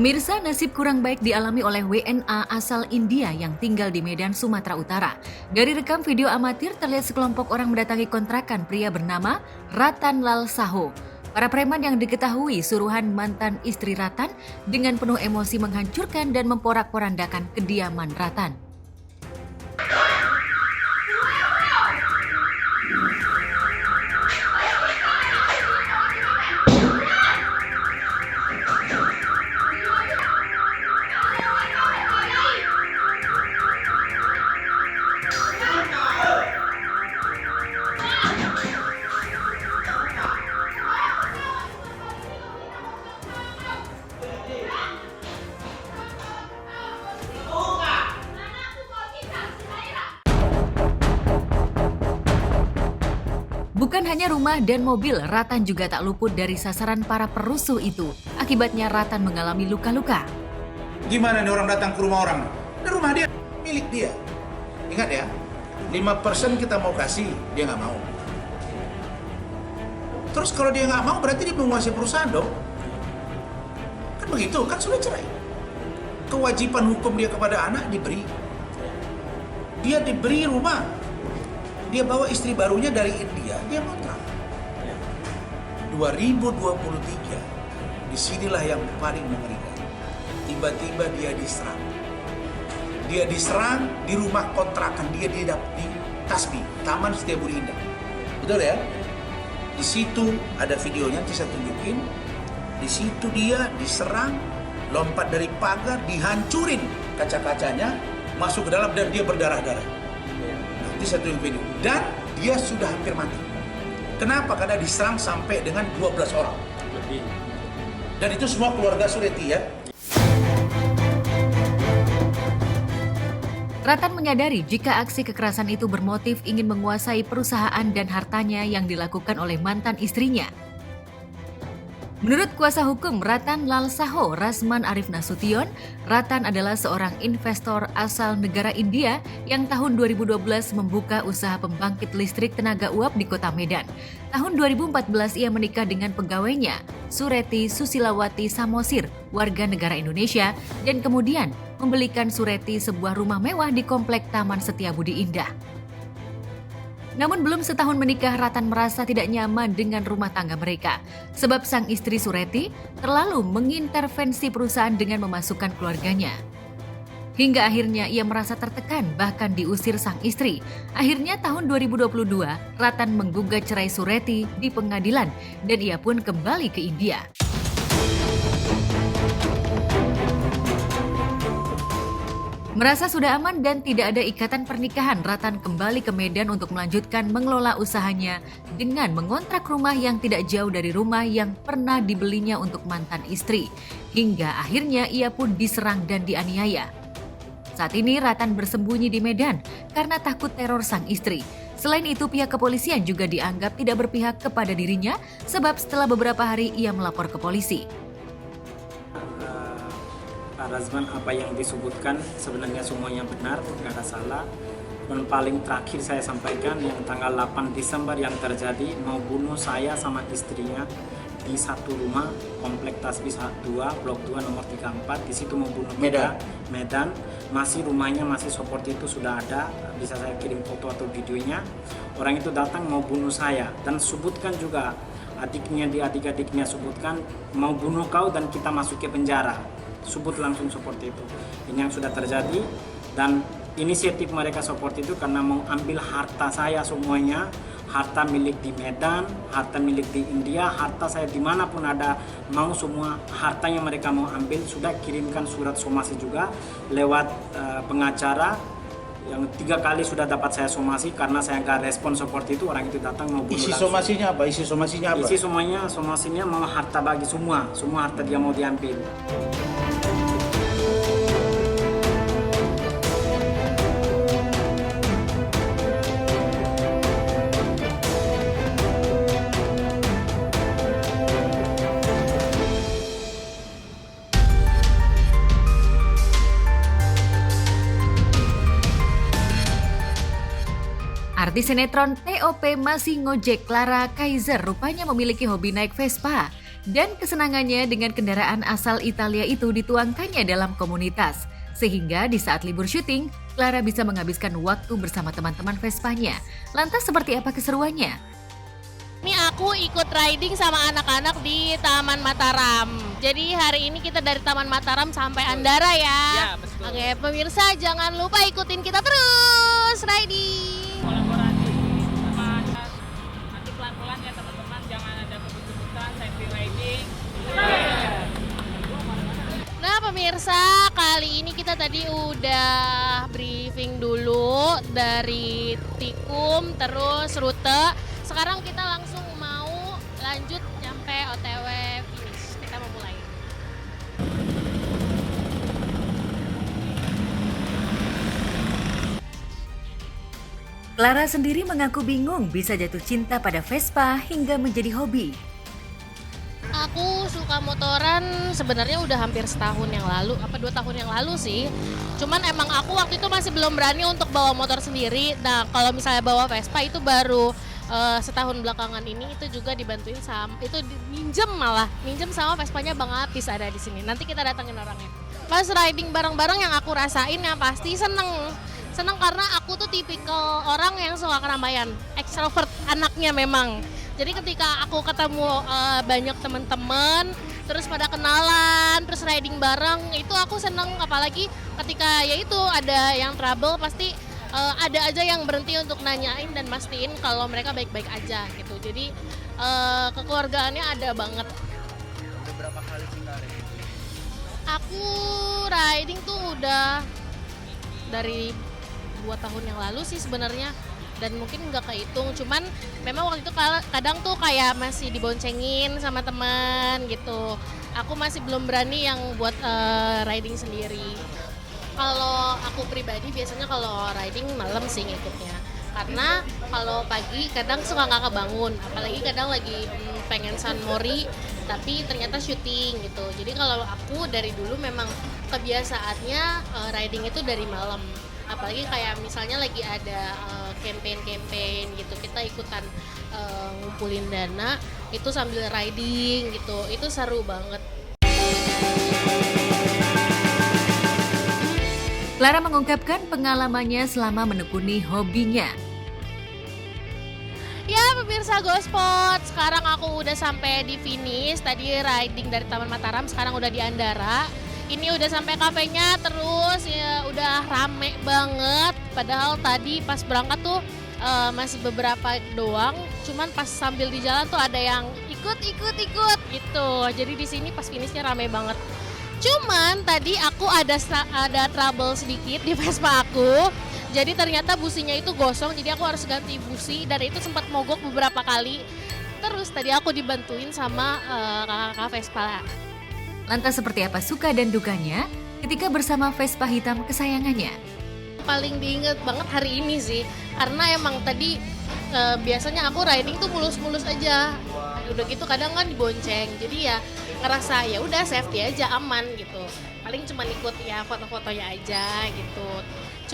S1: Pemirsa, nasib kurang baik dialami oleh WNA asal India yang tinggal di Medan, Sumatera Utara. Dari rekam video amatir terlihat sekelompok orang mendatangi kontrakan pria bernama Ratan Lal Saho. Para preman yang diketahui suruhan mantan istri Ratan dengan penuh emosi menghancurkan dan memporak-porandakan kediaman Ratan. Bukan hanya rumah dan mobil, Ratan juga tak luput dari sasaran para perusuh itu. Akibatnya Ratan mengalami luka-luka.
S2: Gimana nih orang datang ke rumah orang? Ini rumah dia, milik dia. Ingat ya, 5% kita mau kasih, dia nggak mau. Terus kalau dia nggak mau, berarti dia menguasai perusahaan dong. Kan begitu, kan sudah cerai. Kewajiban hukum dia kepada anak diberi. Dia diberi rumah. Dia bawa istri barunya dari India, dia ngontrak. 2023, disinilah yang paling mengerikan. Tiba-tiba dia diserang. Dia diserang di rumah kontrakan dia di Tasbi, Taman Setiabudi Indah. Betul ya? Di situ ada videonya, nanti saya tunjukin. Di situ dia diserang, lompat dari pagar, dihancurin kaca-kacanya, masuk ke dalam dan dia berdarah-darah. Nanti saya tunjukin video. Dan dia sudah hampir mati. Kenapa? Karena diserang sampai dengan 12 orang. Dan itu semua keluarga Sureti ya.
S1: Ratan menyadari jika aksi kekerasan itu bermotif ingin menguasai perusahaan dan hartanya yang dilakukan oleh mantan istrinya. Menurut kuasa hukum Ratan Lal Saho, Rasman Arif Nasution, Ratan adalah seorang investor asal negara India yang tahun 2012 membuka usaha pembangkit listrik tenaga uap di kota Medan. Tahun 2014 ia menikah dengan pegawainya, Sureti Susilawati Samosir, warga negara Indonesia, dan kemudian membelikan Sureti sebuah rumah mewah di komplek Taman Setiabudi Indah. Namun belum setahun menikah, Ratan merasa tidak nyaman dengan rumah tangga mereka. Sebab sang istri Sureti terlalu mengintervensi perusahaan dengan memasukkan keluarganya. Hingga akhirnya ia merasa tertekan bahkan diusir sang istri. Akhirnya tahun 2022, Ratan menggugat cerai Sureti di pengadilan dan ia pun kembali ke India. Merasa sudah aman dan tidak ada ikatan pernikahan, Ratan kembali ke Medan untuk melanjutkan mengelola usahanya dengan mengontrak rumah yang tidak jauh dari rumah yang pernah dibelinya untuk mantan istri. Hingga akhirnya ia pun diserang dan dianiaya. Saat ini Ratan bersembunyi di Medan karena takut teror sang istri. Selain itu, pihak kepolisian juga dianggap tidak berpihak kepada dirinya sebab setelah beberapa hari ia melapor ke polisi.
S3: Razman, apa yang disebutkan sebenarnya semuanya benar, tidak ada salah. Dan paling terakhir saya sampaikan yang tanggal 8 Desember yang terjadi mau bunuh saya sama istrinya di satu rumah komplek Tasbih 2, blok 2 nomor 34. Di situ mau bunuh Medan. Masih rumahnya masih seperti itu sudah ada, bisa saya kirim foto atau videonya. Orang itu datang mau bunuh saya dan sebutkan juga adiknya, di adik-adiknya sebutkan mau bunuh kau dan kita masuk ke penjara. Sebut langsung seperti itu. Ini yang sudah terjadi dan inisiatif mereka seperti itu karena mau ambil harta saya semuanya, harta milik di Medan, harta milik di India, harta saya dimanapun ada, mau semua harta yang mereka mau ambil, sudah kirimkan surat somasi juga lewat pengacara. Yang 3 kali sudah dapat saya somasi, karena saya nggak respon seperti itu, orang itu datang mau bunuh
S2: Isi
S3: langsung.
S2: somasinya apa? Isi somasinya apa?
S3: Isi somasinya mau harta bagi semua harta dia mau diambil.
S1: Artis sinetron TOP Masih Ngojek Clara Kaiser rupanya memiliki hobi naik Vespa. Dan kesenangannya dengan kendaraan asal Italia itu dituangkannya dalam komunitas. Sehingga di saat libur syuting, Clara bisa menghabiskan waktu bersama teman-teman Vespanya. Lantas seperti apa keseruannya?
S5: Ini aku ikut riding sama anak-anak di Taman Mataram. Jadi hari ini kita dari Taman Mataram sampai Andara ya.
S7: Ya, betul.
S5: Oke, pemirsa jangan lupa ikutin kita terus riding.
S7: Kolaborasi sama nanti pelan-pelan ya teman-teman, jangan ada kebut-kebutan, safety riding.
S5: Nah pemirsa, kali ini kita tadi udah briefing dulu dari Tikum terus rute. Sekarang kita langsung mau lanjut nyampe OTW finish. Kita mau mulai.
S1: Clara sendiri mengaku bingung bisa jatuh cinta pada Vespa hingga menjadi hobi.
S5: Aku suka motoran sebenarnya udah hampir setahun yang lalu, 2 tahun yang lalu sih. Cuman emang aku waktu itu masih belum berani untuk bawa motor sendiri. Nah kalau misalnya bawa Vespa itu baru setahun belakangan ini, itu juga dibantuin sama, itu minjem sama Vespanya Bang Apis ada di sini. Nanti kita datangin orangnya. Pas riding bareng-bareng yang aku rasain yang pasti seneng karena aku tuh tipikal orang yang suka keramaian, extrovert anaknya memang. Jadi ketika aku ketemu banyak teman-teman, terus pada kenalan, terus riding bareng, itu aku seneng. Apalagi ketika ya itu ada yang trouble, pasti ada aja yang berhenti untuk nanyain dan mastiin kalau mereka baik-baik aja gitu. Jadi kekeluargaannya ada banget.
S7: Udah berapa kali sih Kak riding?
S5: Aku riding tuh udah dari 2 tahun yang lalu sih sebenarnya, dan mungkin nggak kehitung. Cuman memang waktu itu kadang tuh kayak masih diboncengin sama teman gitu. Aku masih belum berani yang buat riding sendiri. Kalau aku pribadi biasanya kalau riding malam sih ngikutnya, karena kalau pagi kadang suka nggak kebangun, apalagi kadang lagi pengen San Mori tapi ternyata syuting gitu. Jadi kalau aku dari dulu memang kebiasaannya riding itu dari malam, apalagi kayak misalnya lagi ada campaign gitu, kita ikutan ngumpulin dana itu sambil riding gitu, itu seru banget.
S1: Clara mengungkapkan pengalamannya selama menekuni hobinya.
S5: Ya pemirsa GoSpot, sekarang aku udah sampai di finish. Tadi riding dari Taman Mataram, sekarang udah di Andara. Ini udah sampai kafenya, terus ya udah rame banget. Padahal tadi pas berangkat tuh masih beberapa doang. Cuman pas sambil di jalan tuh ada yang ikut gitu. Jadi di sini pas finishnya rame banget. Cuman tadi aku ada trouble sedikit di Vespa aku. Jadi ternyata businya itu gosong, jadi aku harus ganti busi dan itu sempat mogok beberapa kali. Terus tadi aku dibantuin sama kakak Vespa.
S1: Lantas seperti apa suka dan dukanya ketika bersama Vespa hitam kesayangannya?
S5: Paling diinget banget hari ini sih, karena emang tadi biasanya aku riding tuh mulus-mulus aja. Udah gitu kadang kan dibonceng, jadi ya ngerasa ya udah safety aja, aman gitu. Paling cuma ikut ya foto-fotonya aja gitu.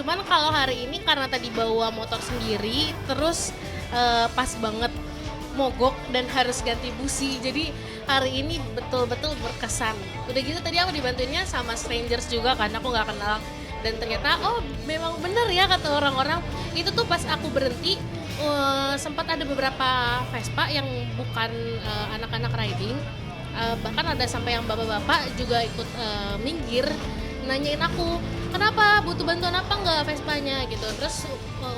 S5: Cuman kalau hari ini karena tadi bawa motor sendiri, terus pas banget mogok dan harus ganti busi, jadi hari ini betul-betul berkesan. Udah gitu tadi aku dibantuinnya sama strangers juga kan, aku nggak kenal. Dan ternyata oh memang bener ya kata orang-orang. Itu tuh pas aku berhenti sempat ada beberapa Vespa yang bukan anak-anak riding, bahkan ada sampai yang bapak-bapak juga ikut minggir nanyain aku kenapa, butuh bantuan apa nggak Vespanya gitu. Terus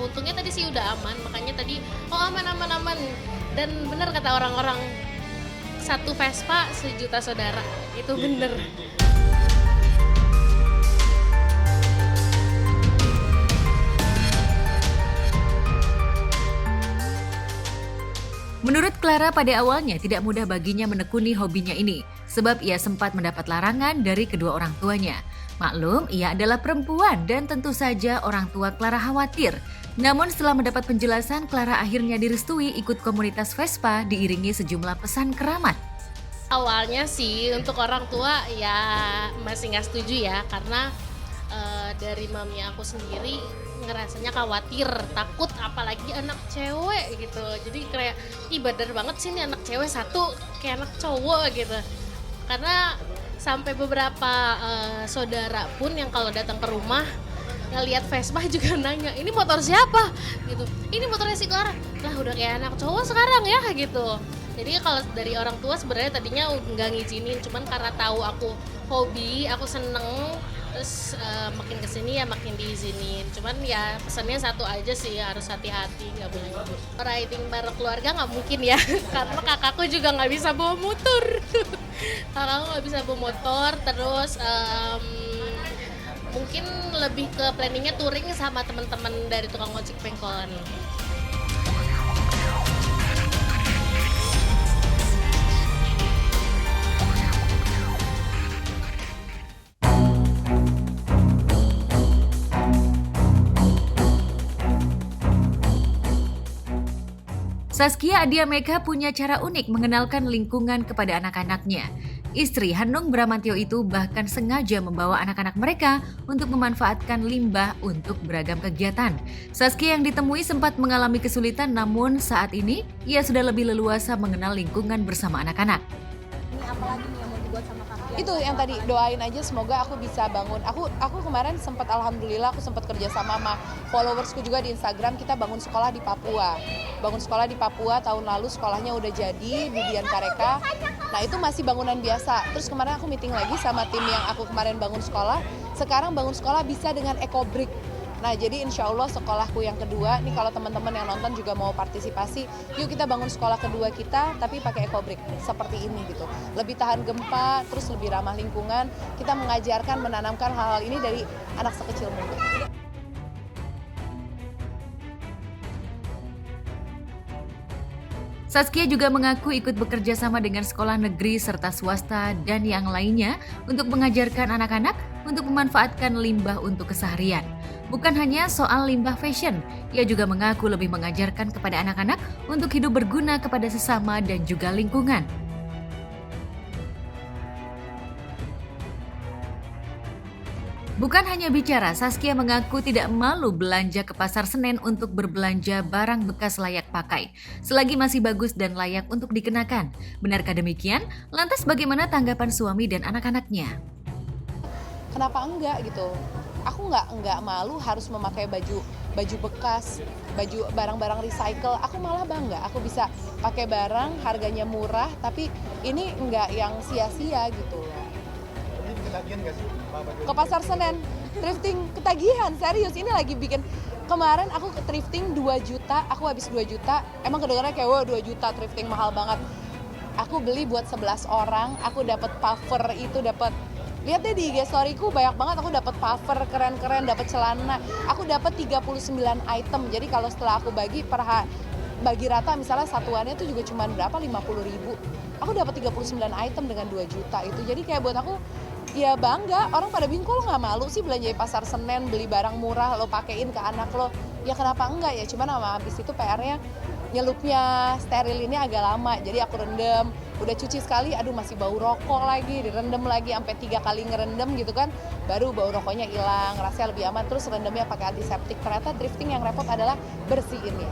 S5: untungnya tadi sih udah aman, makanya tadi aman. Dan benar kata orang-orang, satu Vespa 1 juta saudara, itu bener.
S1: Menurut Clara, pada awalnya tidak mudah baginya menekuni hobinya ini, sebab ia sempat mendapat larangan dari kedua orang tuanya. Maklum, ia adalah perempuan dan tentu saja orang tua Clara khawatir. Namun setelah mendapat penjelasan, Clara akhirnya direstui ikut komunitas Vespa diiringi sejumlah pesan keramat.
S5: Awalnya sih untuk orang tua ya masih nggak setuju ya, karena dari mami aku sendiri ngerasanya khawatir, takut, apalagi anak cewek gitu. Jadi kayak badar banget sih nih anak cewek satu kayak anak cowok gitu. Karena sampai beberapa saudara pun yang kalau datang ke rumah ngelihat Vespa juga nanya, ini motor siapa gitu, ini motornya si Clara. Lah udah kayak anak cowok sekarang ya gitu. Jadi kalau dari orang tua sebenarnya tadinya nggak ngizinin, cuman karena tahu aku hobi, aku seneng, terus makin kesini ya makin diizinin. Cuman ya pesannya satu aja sih, harus hati-hati, nggak boleh ngebut. Riding bareng keluarga nggak mungkin ya, karena kakakku juga nggak bisa bawa motor. Kakakku nggak bisa bawa motor, terus mungkin lebih ke planningnya touring sama teman-teman dari tukang ojek pengkolan.
S1: Saskia Adia Meka punya cara unik mengenalkan lingkungan kepada anak-anaknya. Istri Hanung Bramantyo itu bahkan sengaja membawa anak-anak mereka untuk memanfaatkan limbah untuk beragam kegiatan. Saskia yang ditemui sempat mengalami kesulitan, namun saat ini ia sudah lebih leluasa mengenal lingkungan bersama anak-anak.
S12: Ini apalagi nih yang mau dibuat sama kalian? Itu yang tadi, doain aja semoga aku bisa bangun. Aku kemarin sempat, alhamdulillah aku sempat kerja sama followersku juga di Instagram. Kita bangun sekolah di Papua. Tahun lalu sekolahnya udah jadi di Dian Kareka. Nah itu masih bangunan biasa. Terus kemarin aku meeting lagi sama tim yang aku kemarin bangun sekolah. Sekarang bangun sekolah bisa dengan eco-brick. Nah jadi insya Allah sekolahku yang kedua, nih kalau teman-teman yang nonton juga mau partisipasi, yuk kita bangun sekolah kedua kita tapi pakai eco-brick seperti ini gitu. Lebih tahan gempa, terus lebih ramah lingkungan. Kita mengajarkan, menanamkan hal-hal ini dari anak sekecil mungkin.
S1: Saskia juga mengaku ikut bekerja sama dengan sekolah negeri serta swasta dan yang lainnya untuk mengajarkan anak-anak untuk memanfaatkan limbah untuk keseharian. Bukan hanya soal limbah fashion, ia juga mengaku lebih mengajarkan kepada anak-anak untuk hidup berguna kepada sesama dan juga lingkungan. Bukan hanya bicara, Saskia mengaku tidak malu belanja ke Pasar Senen untuk berbelanja barang bekas layak pakai, selagi masih bagus dan layak untuk dikenakan. Benarkah demikian? Lantas bagaimana tanggapan suami dan anak-anaknya?
S12: Kenapa enggak gitu? Aku enggak malu harus memakai baju bekas, baju barang-barang recycle. Aku malah bangga, aku bisa pakai barang harganya murah, tapi ini enggak yang sia-sia gitu loh.
S13: Ketagihan nggak sih?
S12: Ke Pasar Senen, thrifting ketagihan, serius ini lagi bikin. Kemarin aku ke thrifting 2 juta, aku habis 2 juta, emang kedengarannya kayak wah 2 juta thrifting mahal banget. Aku beli buat 11 orang, aku dapat puffer itu, dapat, lihat deh di IG storyku banyak banget, aku dapat puffer keren-keren, dapat celana, aku dapat 39 item. Jadi kalau setelah aku bagi rata misalnya satuannya itu juga cuma berapa, 50.000. Aku dapat 39 item dengan 2 juta itu. Jadi kayak buat aku ya bangga, orang pada bingung lo nggak malu sih belanja di Pasar Senen, beli barang murah lo pakein ke anak lo, ya kenapa enggak ya, cuman sama habis itu PR-nya nyelupnya steril ini agak lama, jadi aku rendam, udah cuci sekali, aduh masih bau rokok lagi, direndam lagi sampai 3 kali ngerendam gitu kan, baru bau rokoknya hilang, rasanya lebih aman, terus rendamnya pakai antiseptik. Ternyata thrifting yang repot adalah bersihinnya.